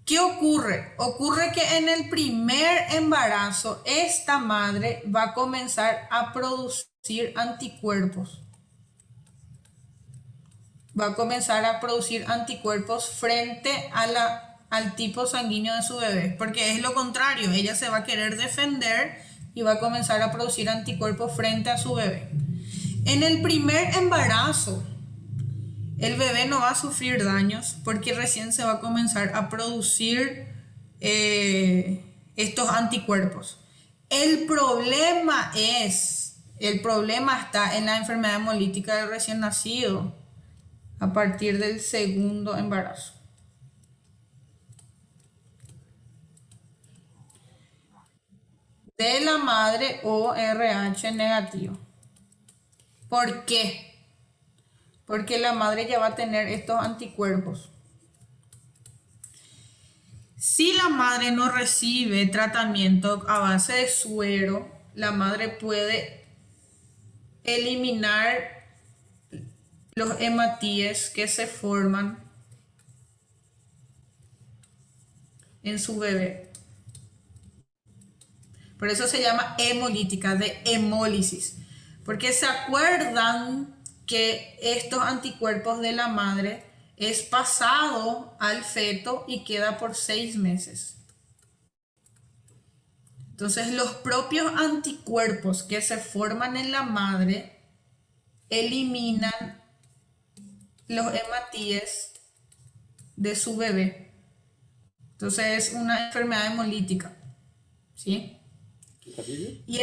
[SPEAKER 1] ¿Qué ocurre? Ocurre que en el primer embarazo esta madre va a comenzar a producir anticuerpos. Va a comenzar a producir anticuerpos frente al tipo sanguíneo de su bebé, porque es lo contrario, ella se va a querer defender y va a comenzar a producir anticuerpos frente a su bebé. En el primer embarazo, el bebé no va a sufrir daños porque recién se va a comenzar a producir estos anticuerpos. El problema está en la enfermedad hemolítica del recién nacido a partir del segundo embarazo. De la madre o RH negativo. ¿Por qué? Porque la madre ya va a tener estos anticuerpos. Si la madre no recibe tratamiento a base de suero, la madre puede eliminar los hematíes que se forman en su bebé. Por eso se llama hemolítica, de hemólisis. Porque se acuerdan que estos anticuerpos de la madre es pasado al feto y queda por 6 meses. Entonces los propios anticuerpos que se forman en la madre eliminan los hematíes de su bebé. Entonces es una enfermedad hemolítica, ¿sí? Y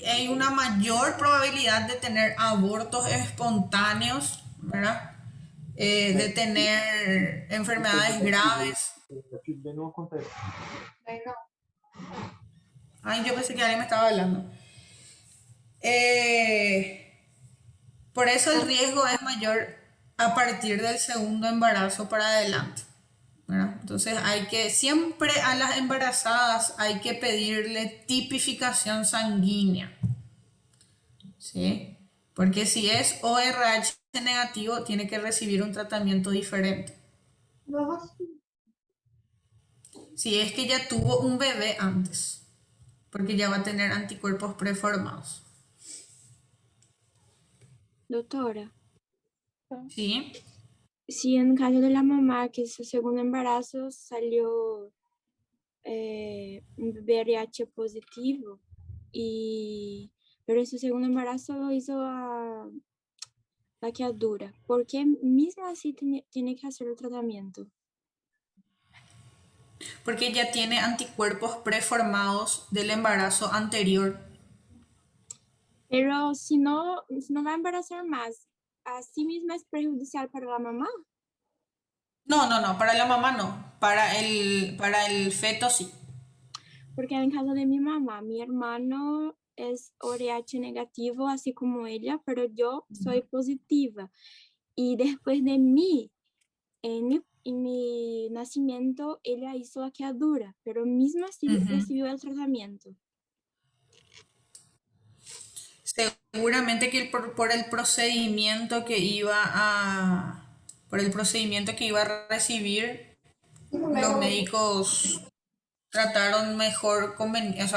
[SPEAKER 1] hay una mayor probabilidad de tener abortos espontáneos, ¿verdad? De tener enfermedades graves. Ay, yo pensé que alguien me estaba hablando. Por eso el riesgo es mayor a partir del segundo embarazo para adelante, ¿verdad? Entonces siempre a las embarazadas hay que pedirle tipificación sanguínea, ¿sí? Porque si es ORH negativo, tiene que recibir un tratamiento diferente. Si es que ya tuvo un bebé antes, porque ya va a tener anticuerpos preformados.
[SPEAKER 4] Doctora,
[SPEAKER 1] ¿Sí?
[SPEAKER 4] si en caso de la mamá que su segundo embarazo salió un bebé RH positivo, pero su segundo embarazo lo hizo la quemadura, ¿por qué mismo así tiene que hacer el tratamiento?
[SPEAKER 1] Porque ya tiene anticuerpos preformados del embarazo anterior.
[SPEAKER 4] Pero si no va a embarazar más, ¿así mismo es perjudicial para la mamá?
[SPEAKER 1] No, para la mamá no, para el feto sí.
[SPEAKER 4] Porque en el caso de mi mamá, mi hermano es ORH negativo, así como ella, pero yo soy positiva. Y después de mí, en mi nacimiento, ella hizo la quemadura, pero mismo así recibió el tratamiento.
[SPEAKER 1] Seguramente que por el procedimiento que iba a recibir, los médicos trataron mejor,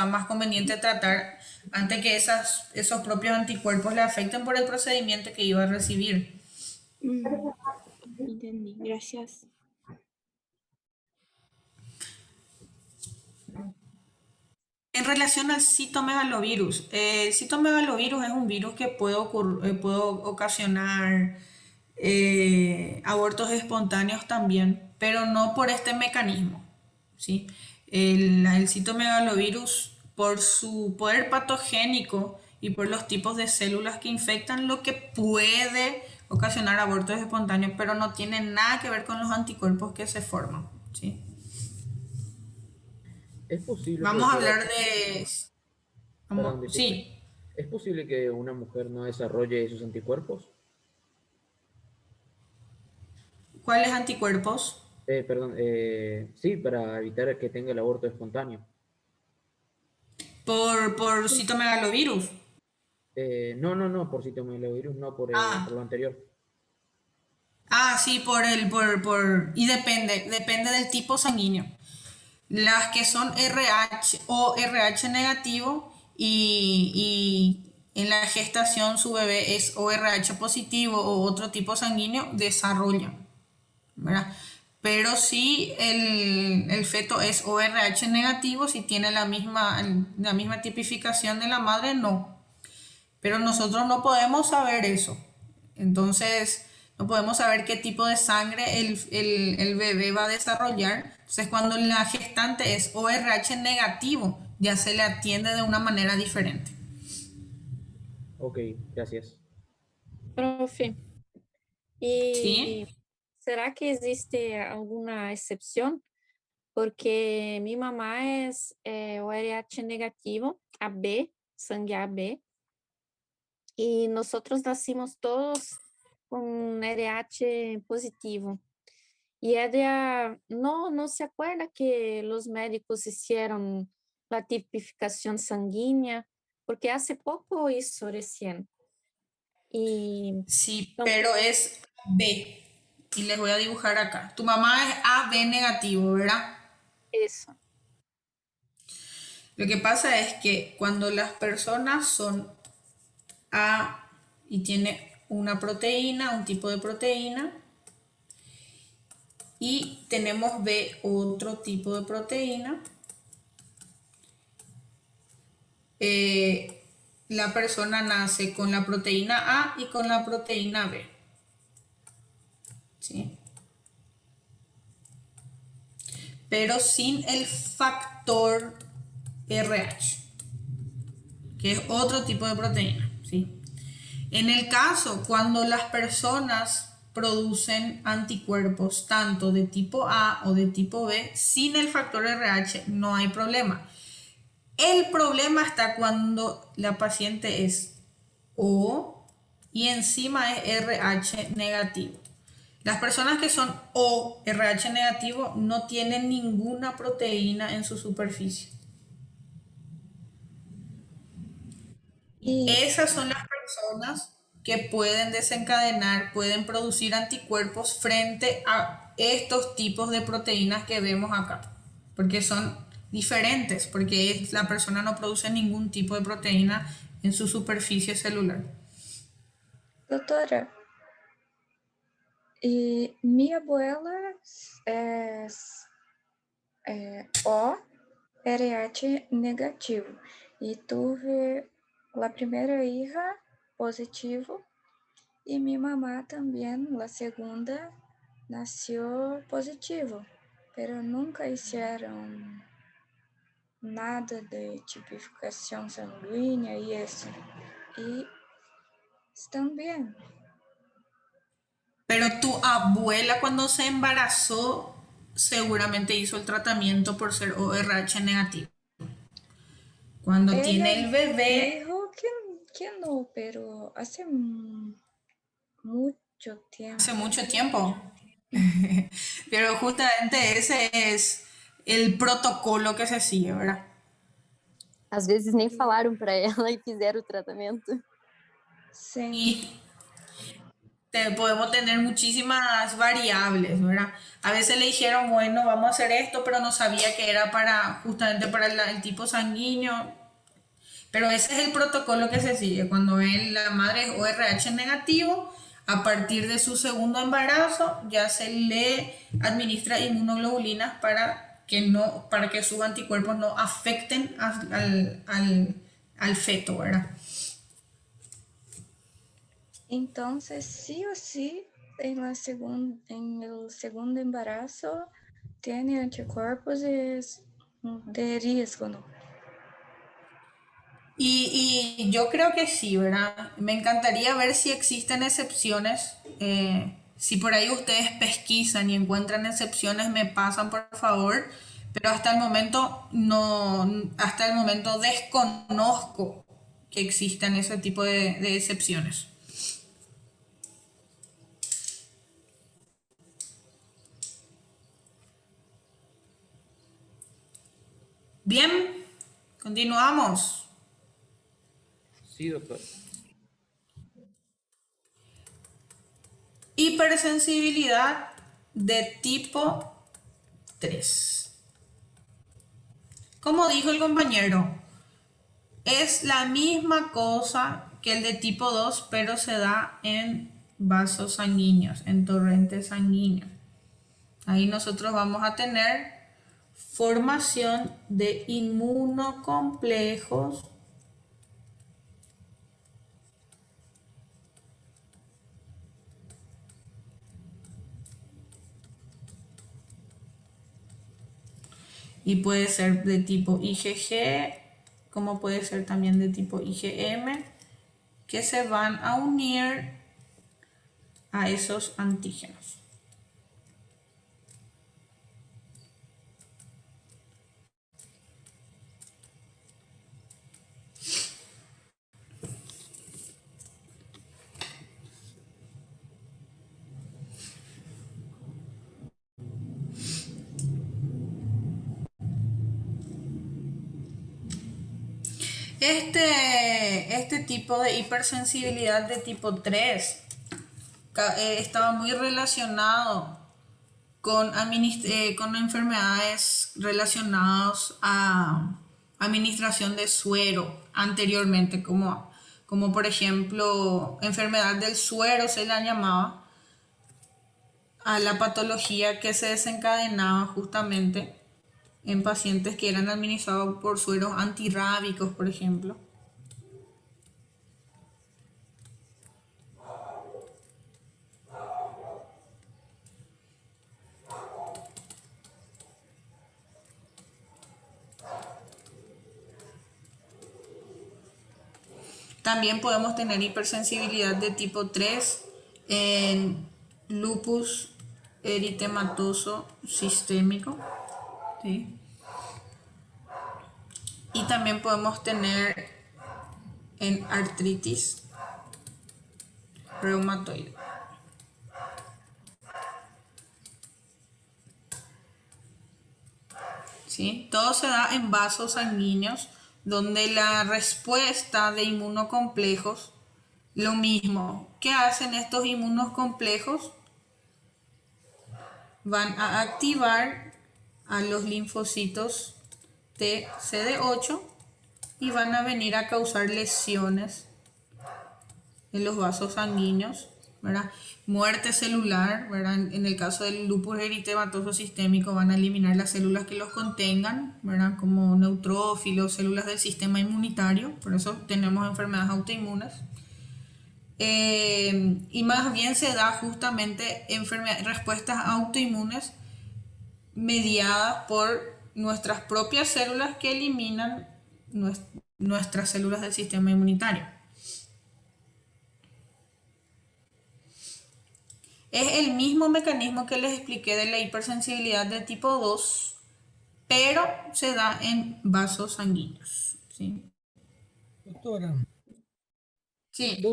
[SPEAKER 1] más conveniente tratar antes que esos propios anticuerpos le afecten por el procedimiento que iba a recibir.
[SPEAKER 4] Entendí, gracias.
[SPEAKER 1] En relación al citomegalovirus, el citomegalovirus es un virus que puede ocasionar abortos espontáneos también, pero no por este mecanismo, ¿sí? El citomegalovirus, por su poder patogénico y por los tipos de células que infectan, lo que puede ocasionar abortos espontáneos, pero no tiene nada que ver con los anticuerpos que se forman, ¿sí?
[SPEAKER 10] Es posible.
[SPEAKER 1] Vamos a hablar de...
[SPEAKER 10] Perdón, disculpe.
[SPEAKER 1] Sí,
[SPEAKER 10] ¿Es posible que una mujer no desarrolle esos anticuerpos?
[SPEAKER 1] ¿cuáles anticuerpos?
[SPEAKER 10] Perdón, sí, para evitar que tenga el aborto espontáneo.
[SPEAKER 1] Por citomegalovirus.
[SPEAKER 10] No, por citomegalovirus, no, por lo anterior.
[SPEAKER 1] Sí, y depende del tipo sanguíneo. Las que son RH o RH negativo y en la gestación su bebé es o RH positivo o otro tipo sanguíneo, desarrollan, ¿verdad? Pero si el feto es o RH negativo, si tiene la misma tipificación de la madre, no. Pero nosotros no podemos saber eso. Entonces, no podemos saber qué tipo de sangre el bebé va a desarrollar. Entonces, cuando la gestante es ORH negativo, ya se le atiende de una manera diferente.
[SPEAKER 10] Ok, gracias.
[SPEAKER 16] Profe, ¿y
[SPEAKER 1] ¿Sí?
[SPEAKER 16] será que existe alguna excepción? Porque mi mamá es ORH negativo, AB, sangue AB, y nosotros nacimos todos con RH positivo. Y ella no se acuerda que los médicos hicieron la tipificación sanguínea, porque hace poco hizo recién. Y
[SPEAKER 1] Sí, pero es B. Y les voy a dibujar acá. Tu mamá es AB negativo, ¿verdad?
[SPEAKER 16] eso.
[SPEAKER 1] Lo que pasa es que cuando las personas son A y tiene una proteína, un tipo de proteína, y tenemos B, otro tipo de proteína, la persona nace con la proteína A y con la proteína B. ¿Sí? Pero sin el factor RH, que es otro tipo de proteína. ¿Sí? En el caso, cuando las personas producen anticuerpos tanto de tipo A o de tipo B, sin el factor RH no hay problema. El problema está cuando la paciente es O y encima es RH negativo. Las personas que son O, RH negativo, no tienen ninguna proteína en su superficie. Y esas son las personas que pueden desencadenar, pueden producir anticuerpos frente a estos tipos de proteínas que vemos acá, porque son diferentes, porque la persona no produce ningún tipo de proteína en su superficie celular.
[SPEAKER 4] Doutora, e minha abuela es O RH negativo y tuve la primera hija positivo y mi mamá también, la segunda, nació positivo, pero nunca hicieron nada de tipificación sanguínea y eso. Y están bien.
[SPEAKER 1] Pero tu abuela cuando se embarazó seguramente hizo el tratamiento por ser ORH negativo. Cuando
[SPEAKER 4] Ella
[SPEAKER 1] tiene el bebé,
[SPEAKER 4] dijo que no, pero hace mucho tiempo.
[SPEAKER 1] hace mucho tiempo. Pero justamente ese es el protocolo que se sigue, ¿verdad?
[SPEAKER 8] Às vezes nem falaram para ela e fizeram o tratamento.
[SPEAKER 4] Sim.
[SPEAKER 1] Y podemos tener muchísimas variables, ¿verdad? A veces le dijeron, bueno, vamos a hacer esto, pero no sabía que era justamente para el tipo sanguíneo. Pero ese es el protocolo que se sigue. Cuando la madre es ORH negativo, a partir de su segundo embarazo ya se le administra inmunoglobulinas para que sus anticuerpos no afecten al feto, ¿verdad?
[SPEAKER 4] Entonces, sí o sí, en el segundo embarazo, tiene anticuerpos de riesgo, ¿no?
[SPEAKER 1] Y yo creo que sí, ¿verdad? Me encantaría ver si existen excepciones. Si por ahí ustedes pesquisan y encuentran excepciones, me pasan por favor. Pero hasta el momento no, hasta el momento desconozco que existan ese tipo de excepciones. Bien, continuamos.
[SPEAKER 10] Sí, doctor.
[SPEAKER 1] Hipersensibilidad de tipo 3. Como dijo el compañero, es la misma cosa que el de tipo 2, pero se da en vasos sanguíneos, en torrentes sanguíneos. Ahí nosotros vamos a tener formación de inmunocomplejos y puede ser de tipo IgG, como puede ser también de tipo IgM, que se van a unir a esos antígenos. Este tipo de hipersensibilidad de tipo 3 estaba muy relacionado con enfermedades relacionadas a administración de suero anteriormente, como por ejemplo enfermedad del suero se la llamaba a la patología que se desencadenaba justamente en pacientes que eran administrados por sueros antirrábicos, por ejemplo. También podemos tener hipersensibilidad de tipo 3 en lupus eritematoso sistémico. ¿Sí? Y también podemos tener en artritis reumatoide. ¿Sí? Todo se da en vasos sanguíneos donde la respuesta de inmunocomplejos, lo mismo. ¿Qué hacen estos inmunocomplejos? Van a activar a los linfocitos T CD8 y van a venir a causar lesiones en los vasos sanguíneos, ¿verdad? Muerte celular, ¿verdad? En el caso del lupus eritematoso sistémico van a eliminar las células que los contengan, ¿verdad? Como neutrófilos, células del sistema inmunitario, por eso tenemos enfermedades autoinmunes. Y más bien se da justamente respuestas autoinmunes mediadas por nuestras propias células que eliminan nuestras células del sistema inmunitario. Es el mismo mecanismo que les expliqué de la hipersensibilidad de tipo 2, pero se da en vasos sanguíneos. ¿Sí?
[SPEAKER 12] Doctora,
[SPEAKER 1] sí.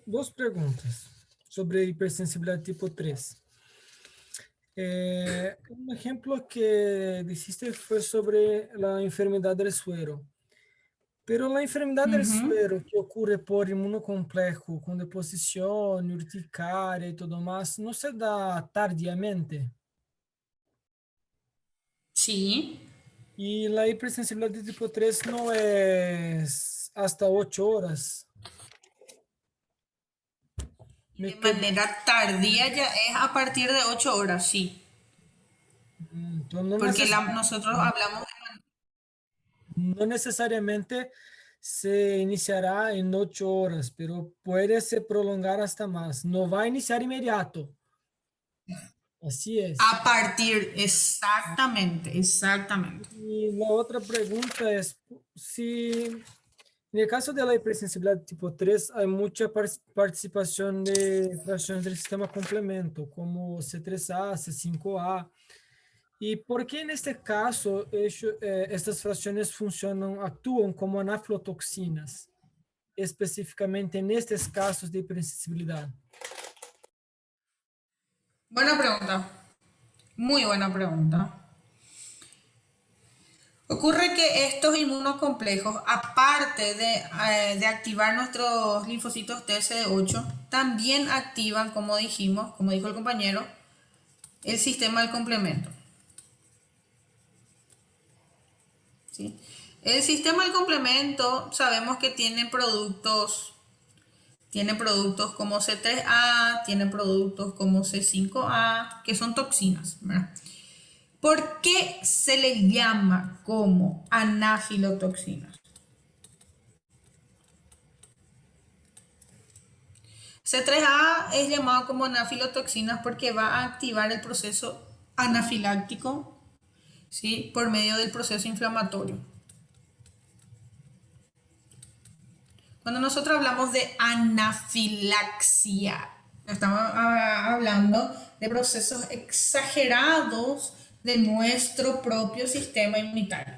[SPEAKER 12] Dos preguntas sobre hipersensibilidad tipo 3. Un ejemplo que dijiste fue sobre la enfermedad del suero. Pero la enfermedad del suero que ocurre por inmunocomplejo, con deposición, urticaria y todo más, ¿no se da tardíamente?
[SPEAKER 1] Sí.
[SPEAKER 12] Y la hipersensibilidad de tipo 3 no es hasta 8 horas.
[SPEAKER 1] De manera tardía ya es a partir de 8 horas, sí.
[SPEAKER 12] No
[SPEAKER 1] porque nosotros hablamos
[SPEAKER 12] no necesariamente se iniciará en 8 horas, pero puede se prolongar hasta más. No va a iniciar inmediato. Así es.
[SPEAKER 1] A partir, exactamente.
[SPEAKER 12] Y la otra pregunta es, si en el caso de la hipersensibilidad tipo 3 hay mucha participación de fracciones del sistema complemento, como C3A, C5A, ¿Y por qué en este caso estas fracciones actúan como anaflotoxinas, específicamente en estos casos de hipersensibilidad?
[SPEAKER 1] Buena pregunta. Muy buena pregunta. Ocurre que estos inmunocomplejos, aparte de activar nuestros linfocitos TCD8, también activan, como dijimos, como dijo el compañero, el sistema del complemento. ¿Sí? El sistema del complemento sabemos que tiene productos como C3A, tiene productos como C5A, que son toxinas, ¿verdad? ¿Por qué se le llama como anafilotoxinas? C3A es llamado como anafilotoxinas porque va a activar el proceso anafiláctico, ¿sí? Por medio del proceso inflamatorio. Cuando nosotros hablamos de anafilaxia, estamos hablando de procesos exagerados de nuestro propio sistema inmunitario.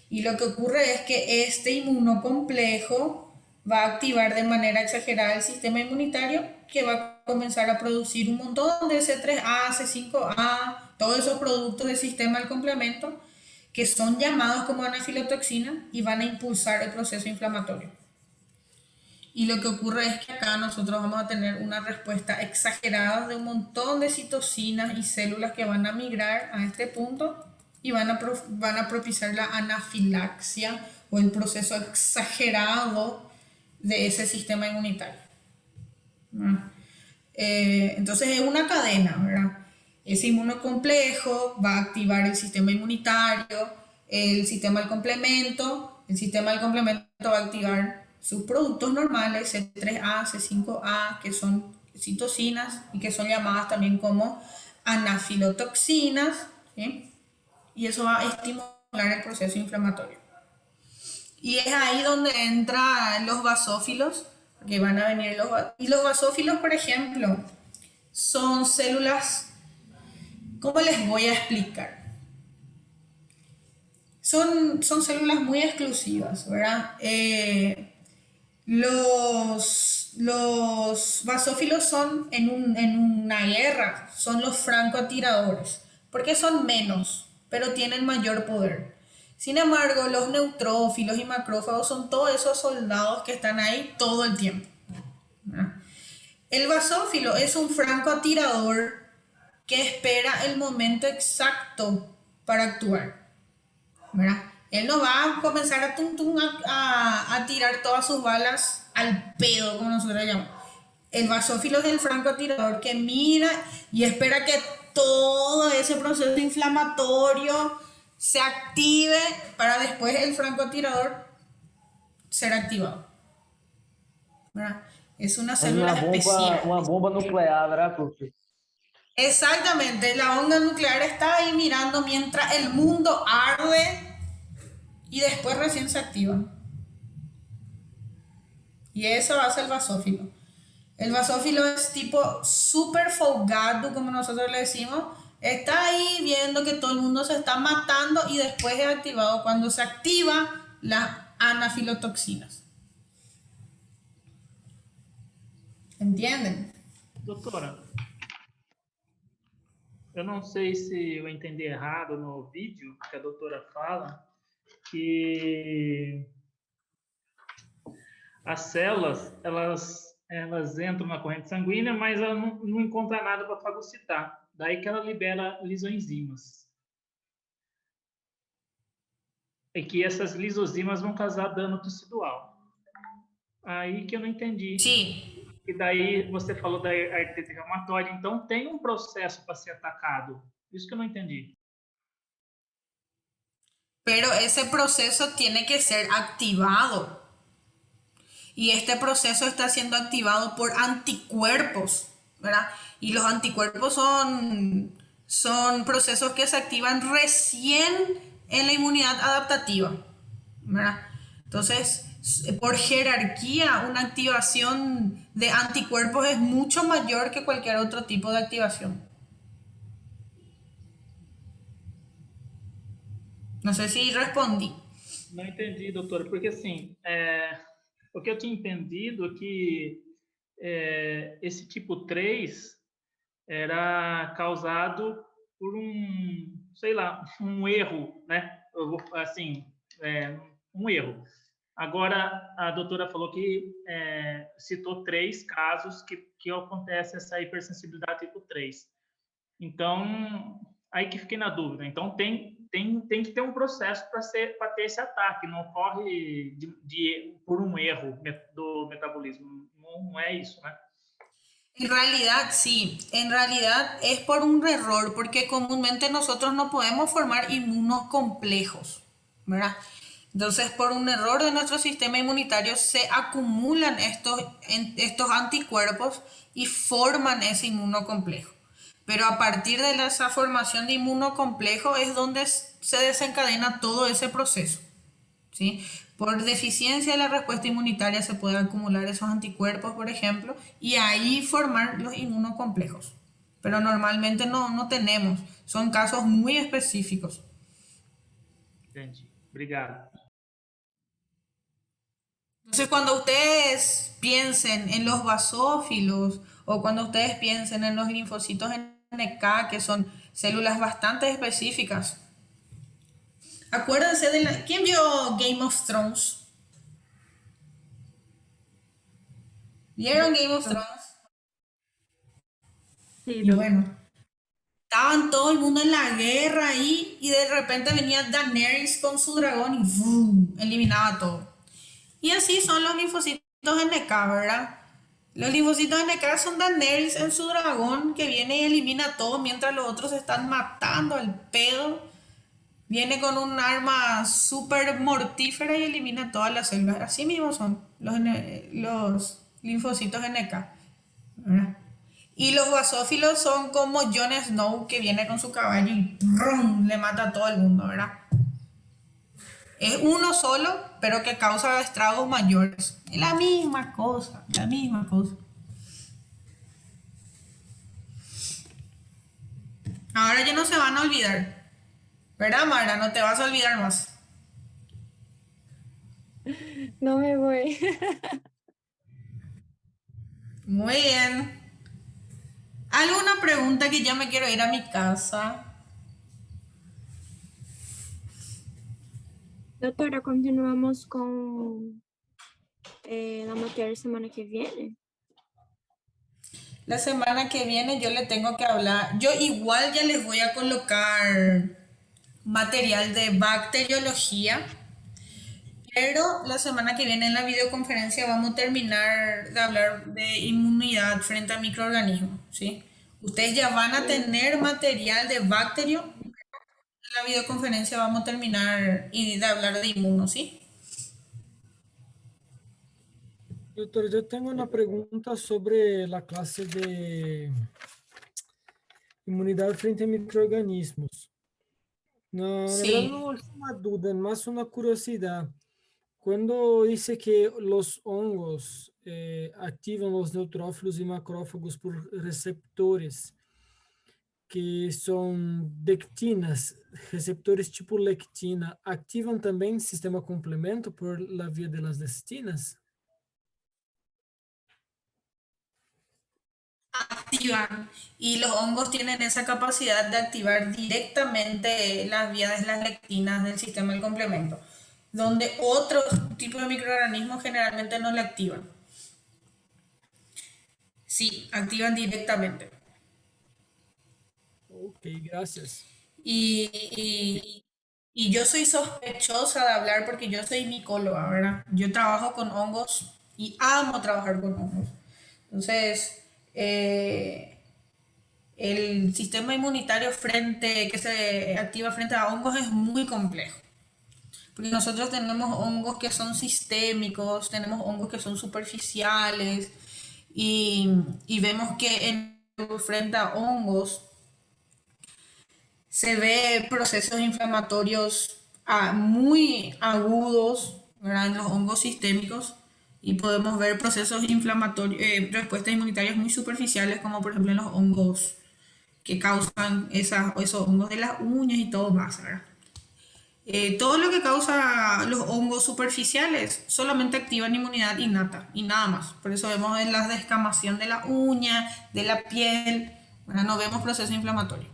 [SPEAKER 1] Y lo que ocurre es que este inmunocomplejo va a activar de manera exagerada el sistema inmunitario, que va a comenzar a producir un montón de C3A, C5A, todos esos productos del sistema del complemento que son llamados como anafilotoxinas y van a impulsar el proceso inflamatorio. Y lo que ocurre es que acá nosotros vamos a tener una respuesta exagerada de un montón de citocinas y células que van a migrar a este punto y van a propiciar la anafilaxia o el proceso exagerado de ese sistema inmunitario. Entonces es una cadena, ¿verdad? Ese inmunocomplejo va a activar el sistema inmunitario, el sistema del complemento va a activar sus productos normales, C3A, C5A, que son citocinas y que son llamadas también como anafilotoxinas, ¿sí? Y eso va a estimular el proceso inflamatorio. Y es ahí donde entran los basófilos, que van a venir y los basófilos, por ejemplo, son células, ¿cómo les voy a explicar? Son células muy exclusivas, ¿verdad? Los basófilos son en una guerra, son los francotiradores, porque son menos, pero tienen mayor poder. Sin embargo, los neutrófilos y macrófagos son todos esos soldados que están ahí todo el tiempo. El basófilo es un francotirador que espera el momento exacto para actuar, ¿verdad? Él no va a comenzar a tirar todas sus balas al pedo, como nosotros llamamos. El basófilo es el francotirador que mira y espera que todo ese proceso inflamatorio se active para después el francotirador ser activado, ¿verdad? Es una célula especial.
[SPEAKER 11] Una bomba nuclear, ¿verdad, profe?
[SPEAKER 1] Exactamente, la bomba nuclear está ahí mirando mientras el mundo arde y después recién se activa. Y eso hace el basófilo. El basófilo es tipo súper fogado, como nosotros le decimos. Está ahí viendo que todo el mundo se está matando y después es activado cuando se activa las anafilotoxinas. ¿Entienden?
[SPEAKER 14] Doutora, eu não sei se eu entendi errado no vídeo que a doutora fala que as células, elas entram na corrente sanguínea, mas ela não encontra nada para fagocitar. Daí que ela libera lisoenzimas. E que essas lisozimas vão causar dano tecidual. Aí que eu não entendi.
[SPEAKER 1] Sim.
[SPEAKER 14] E daí você falou da artrite reumatoide, então tem um processo para ser atacado. Isso que eu não entendi.
[SPEAKER 1] Pero ese proceso tiene que ser activado. Y este proceso está siendo activado por anticuerpos, ¿verdad? Y los anticuerpos son procesos que se activan recién en la inmunidad adaptativa, ¿verdad? Entonces, por jerarquía, una activación de anticuerpos es mucho mayor que cualquier otro tipo de activación. No sé si respondí.
[SPEAKER 14] Não entendi, doutora, porque assim, o que eu tinha entendido é que esse tipo 3 era causado por sei lá, um erro, né? Assim, um erro. Agora, a doutora falou que citou 3 casos que acontece essa hipersensibilidade tipo 3. Então, aí que fiquei na dúvida. Então, tem que ter um processo para ter esse ataque, não ocorre por um erro do metabolismo. Não é isso, né?
[SPEAKER 1] En realidad sí, en realidad es por un error, porque comúnmente nosotros no podemos formar inmunocomplejos, ¿verdad? Entonces, por un error de nuestro sistema inmunitario se acumulan estos anticuerpos y forman ese inmunocomplejo. Pero a partir de esa formación de inmunocomplejo es donde se desencadena todo ese proceso, ¿sí? Por deficiencia de la respuesta inmunitaria se pueden acumular esos anticuerpos, por ejemplo, y ahí formar los inmunocomplejos. Pero normalmente no tenemos, son casos muy específicos.
[SPEAKER 14] Entendi. Obrigado.
[SPEAKER 1] Entonces, cuando ustedes piensen en los basófilos o cuando ustedes piensen en los linfocitos NK, que son células bastante específicas, acuérdense de ¿quién vio Game of Thrones? ¿Vieron Game of Thrones?
[SPEAKER 4] Sí,
[SPEAKER 1] Y bueno, estaban todo el mundo en la guerra ahí y de repente venía Daenerys con su dragón y ¡vum! Eliminaba todo. Y así son los linfocitos NK, ¿verdad? Los linfocitos NK son Daenerys en su dragón que viene y elimina todo mientras los otros se están matando al pedo. Viene con un arma súper mortífera y elimina todas las células. Así mismo son los linfocitos NK, ¿verdad? Y los basófilos son como Jon Snow que viene con su caballo y ¡brum! Le mata a todo el mundo, ¿verdad? Es uno solo, pero que causa estragos mayores. Es la misma cosa, la misma cosa. Ahora ya no se van a olvidar. ¿Verdad, Mara? No te vas a olvidar más.
[SPEAKER 16] No me voy.
[SPEAKER 1] Muy bien. ¿Alguna pregunta que ya me quiero ir a mi casa?
[SPEAKER 4] Doutora, continuamos con la materia semana que viene.
[SPEAKER 1] La semana que viene yo le tengo que hablar. Yo igual ya les voy a colocar material de bacteriología, pero la semana que viene en la videoconferencia vamos a terminar de hablar de inmunidad frente a microorganismos, ¿sí? Ustedes ya van a tener material de bacterio. En la videoconferencia vamos a terminar de hablar de inmuno, ¿sí?
[SPEAKER 12] Doctor, yo tengo una pregunta sobre la clase de inmunidad frente a microorganismos. No, na verdade não é uma dúvida, é mais uma curiosidade. Quando dice que los hongos activan los neutrófilos y macrófagos por receptores que son dectinas, receptores tipo lectina, activan también sistema complemento por la vía de las destinas?
[SPEAKER 1] Activan, y los hongos tienen esa capacidad de activar directamente las vías de las lectinas del sistema del complemento, donde otros tipos de microorganismos generalmente no le activan. Sí, activan directamente.
[SPEAKER 12] Ok, gracias.
[SPEAKER 1] Y yo soy sospechosa de hablar porque yo soy micóloga, ¿verdad? Yo trabajo con hongos y amo trabajar con hongos. Entonces, el sistema inmunitario que se activa frente a hongos es muy complejo. Porque nosotros tenemos hongos que son sistémicos, tenemos hongos que son superficiales y vemos que frente a hongos se ve procesos inflamatorios muy agudos, ¿verdad? En los hongos sistémicos y podemos ver procesos inflamatorios, respuestas inmunitarias muy superficiales, como por ejemplo en los hongos que causan esos hongos de las uñas y todo más, ¿verdad? Todo lo que causa los hongos superficiales solamente activan inmunidad innata y nada más. Por eso vemos en la descamación de la uña, de la piel, bueno, no vemos proceso inflamatorio.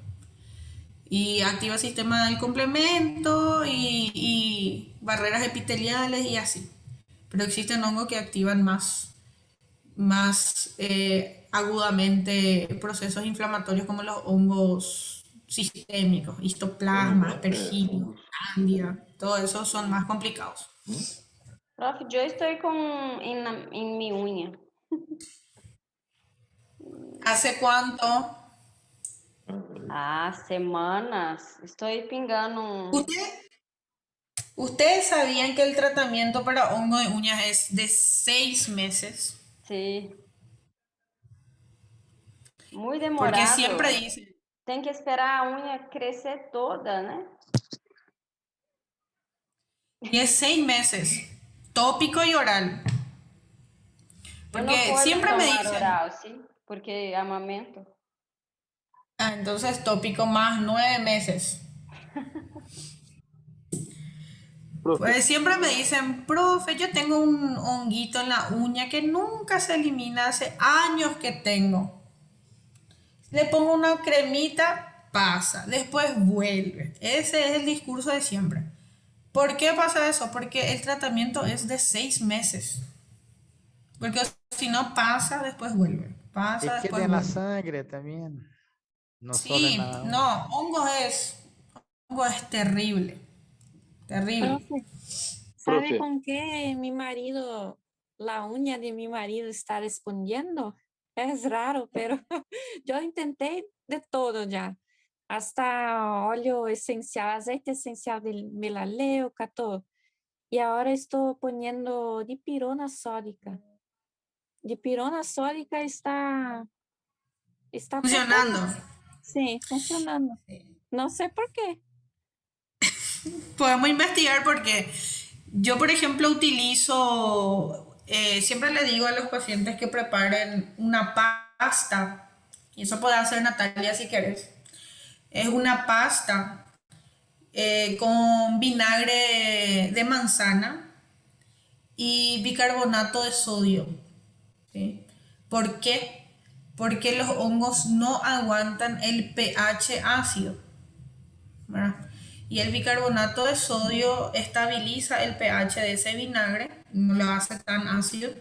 [SPEAKER 1] Y activa el sistema del complemento y barreras epiteliales y así. Pero existen hongos que activan más agudamente procesos inflamatorios como los hongos sistémicos, histoplasma, aspergillus, cándida, todo eso son más complicados.
[SPEAKER 8] Prof, yo estoy en mi uña.
[SPEAKER 1] ¿Hace cuánto?
[SPEAKER 8] Semanas. Estoy pingando.
[SPEAKER 1] ¿Ustedes sabían que el tratamiento para hongo de uñas es de 6 meses?
[SPEAKER 8] Sí. Muy demorado.
[SPEAKER 1] Porque siempre dicen.
[SPEAKER 8] Tem que esperar a uña crecer toda, ¿no?
[SPEAKER 1] Y es 6 meses, tópico y oral. Porque
[SPEAKER 8] Yo no puedo
[SPEAKER 1] siempre me
[SPEAKER 8] tomar
[SPEAKER 1] dicen.
[SPEAKER 8] oral, ¿sí? Porque amamento.
[SPEAKER 1] Entonces tópico más 9 meses. Pues siempre me dicen, profe, yo tengo un honguito en la uña que nunca se elimina, hace años que tengo. Le pongo una cremita, pasa, después vuelve. Ese es el discurso de siempre. ¿Por qué pasa eso? Porque el tratamiento es de 6 meses. Porque si no pasa, después vuelve. Pasa,
[SPEAKER 3] Y
[SPEAKER 1] después
[SPEAKER 3] queda en la
[SPEAKER 1] vuelve.
[SPEAKER 3] sangre también, no solo en
[SPEAKER 1] Sí,
[SPEAKER 3] la uña.
[SPEAKER 1] no, hongo es terrible. Terrible.
[SPEAKER 16] Profe, ¿sabe
[SPEAKER 15] Profe.
[SPEAKER 16] con qué mi marido, la uña de mi marido está respondiendo? Es raro, pero yo intenté de todo ya. Hasta óleo esencial, aceite esencial de melaleuca, todo. Y ahora estoy poniendo dipirona sódica. Dipirona sódica está
[SPEAKER 1] Funcionando.
[SPEAKER 16] Sí, funcionando. No sé por qué.
[SPEAKER 1] Podemos investigar porque yo, por ejemplo, utilizo, siempre le digo a los pacientes que preparen una pasta, y eso puede hacer Natalia si quieres. Es una pasta con vinagre de manzana y bicarbonato de sodio. ¿Sí? ¿Por qué? Porque los hongos no aguantan el pH ácido, ¿verdad? Y el bicarbonato de sodio estabiliza el pH de ese vinagre, no lo hace tan ácido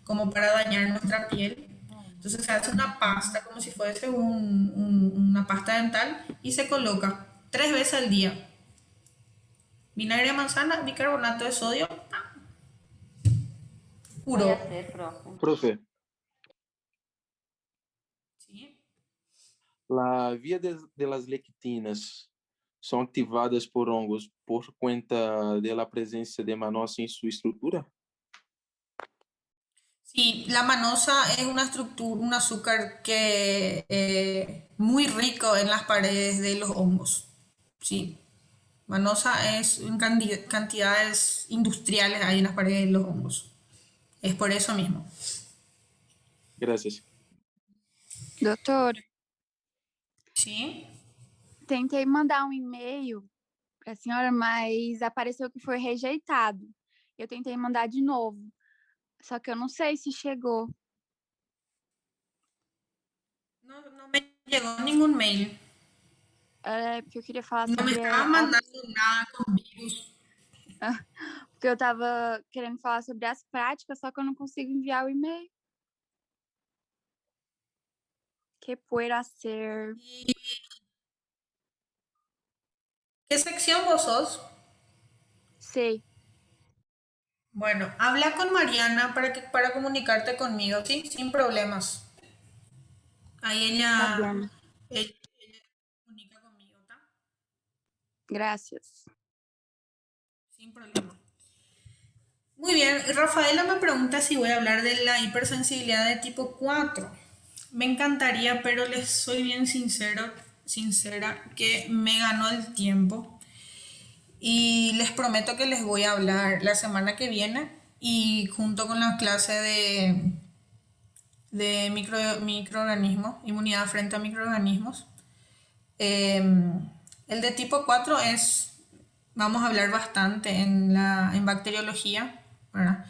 [SPEAKER 1] como para dañar nuestra piel. Entonces se hace una pasta como si fuese una pasta dental y se coloca 3 veces al día. Vinagre de manzana, bicarbonato de sodio,
[SPEAKER 8] Voy a
[SPEAKER 1] puro.
[SPEAKER 8] hacer, profe.
[SPEAKER 15] Profe,
[SPEAKER 1] ¿Sí?
[SPEAKER 15] la vía de las lectinas son activadas por hongos por cuenta de la presencia de manosa en su estructura.
[SPEAKER 1] Sí, la manosa es una estructura, un azúcar que muy rico en las paredes de los hongos. Sí, manosa es en cantidades industriales ahí en las paredes de los hongos. Es por eso mismo.
[SPEAKER 15] Gracias.
[SPEAKER 17] Doutor,
[SPEAKER 1] Sí.
[SPEAKER 17] tentei mandar um e-mail para a senhora, mas apareceu que foi rejeitado. Eu tentei mandar de novo, só que eu não sei se chegou.
[SPEAKER 1] No me llegó ningún mail.
[SPEAKER 17] Porque eu queria falar
[SPEAKER 1] No me
[SPEAKER 17] sobre
[SPEAKER 1] estaba mandando nada con virus.
[SPEAKER 17] porque eu estava querendo falar sobre as práticas, só que eu não consigo enviar o e-mail. ¿Qué puedo hacer?
[SPEAKER 1] ¿Qué sección vos sos?
[SPEAKER 17] Sí.
[SPEAKER 1] Bueno, habla con Mariana para comunicarte conmigo, ¿sí? Sin problemas. Ahí
[SPEAKER 17] Tá
[SPEAKER 1] ella
[SPEAKER 17] bem.
[SPEAKER 1] comunica conmigo, ¿tá?
[SPEAKER 17] Gracias.
[SPEAKER 1] Sin problema. Muy bien, Rafaela me pregunta si voy a hablar de la hipersensibilidad de tipo 4. Me encantaría, pero les soy bien sincera, que me ganó el tiempo. Y les prometo que les voy a hablar la semana que viene y junto con la clase de microorganismos, inmunidad frente a microorganismos. El de tipo 4 es vamos a hablar bastante en bacteriología, ¿verdad?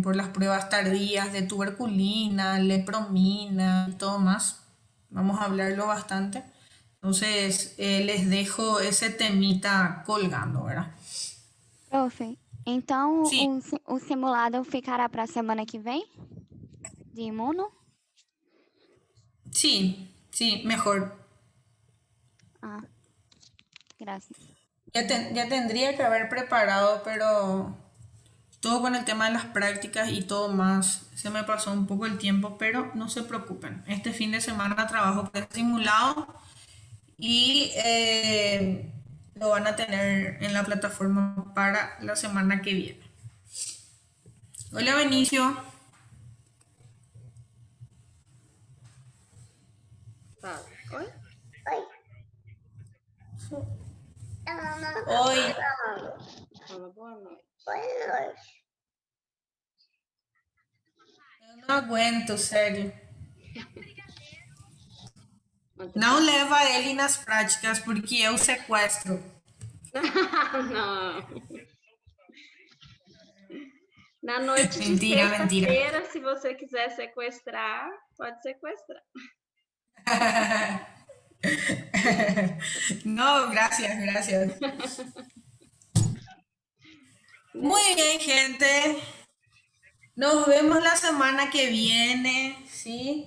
[SPEAKER 1] Por las pruebas tardías de tuberculina, lepromina y todo más. Vamos a hablarlo bastante. Entonces, les dejo esse temita colgando, ¿verdad?
[SPEAKER 13] Profe, então
[SPEAKER 1] Sim.
[SPEAKER 13] o simulado ficará para a semana que vem? De imuno?
[SPEAKER 1] Sí, sí, mejor.
[SPEAKER 13] Ah, gracias.
[SPEAKER 1] Ya tendría que haber preparado, pero todo con el tema de las prácticas y todo más, se me pasó un poco el tiempo, pero no se preocupen. Este fin de semana trabajo con el simulado y lo van a tener en la plataforma para la semana que viene. Hola, Benicio.
[SPEAKER 18] Oi?
[SPEAKER 1] Oi.
[SPEAKER 18] Fala boa noite. Boa noite.
[SPEAKER 1] Eu não aguento, sério. Não leva ele nas práticas, porque eu sequestro.
[SPEAKER 18] Não. Na noite de
[SPEAKER 1] Mentira,
[SPEAKER 18] sexta-feira, se você quiser sequestrar, pode sequestrar.
[SPEAKER 1] No, gracias, gracias. Muy bien, gente. Nos vemos la semana que viene, ¿sí?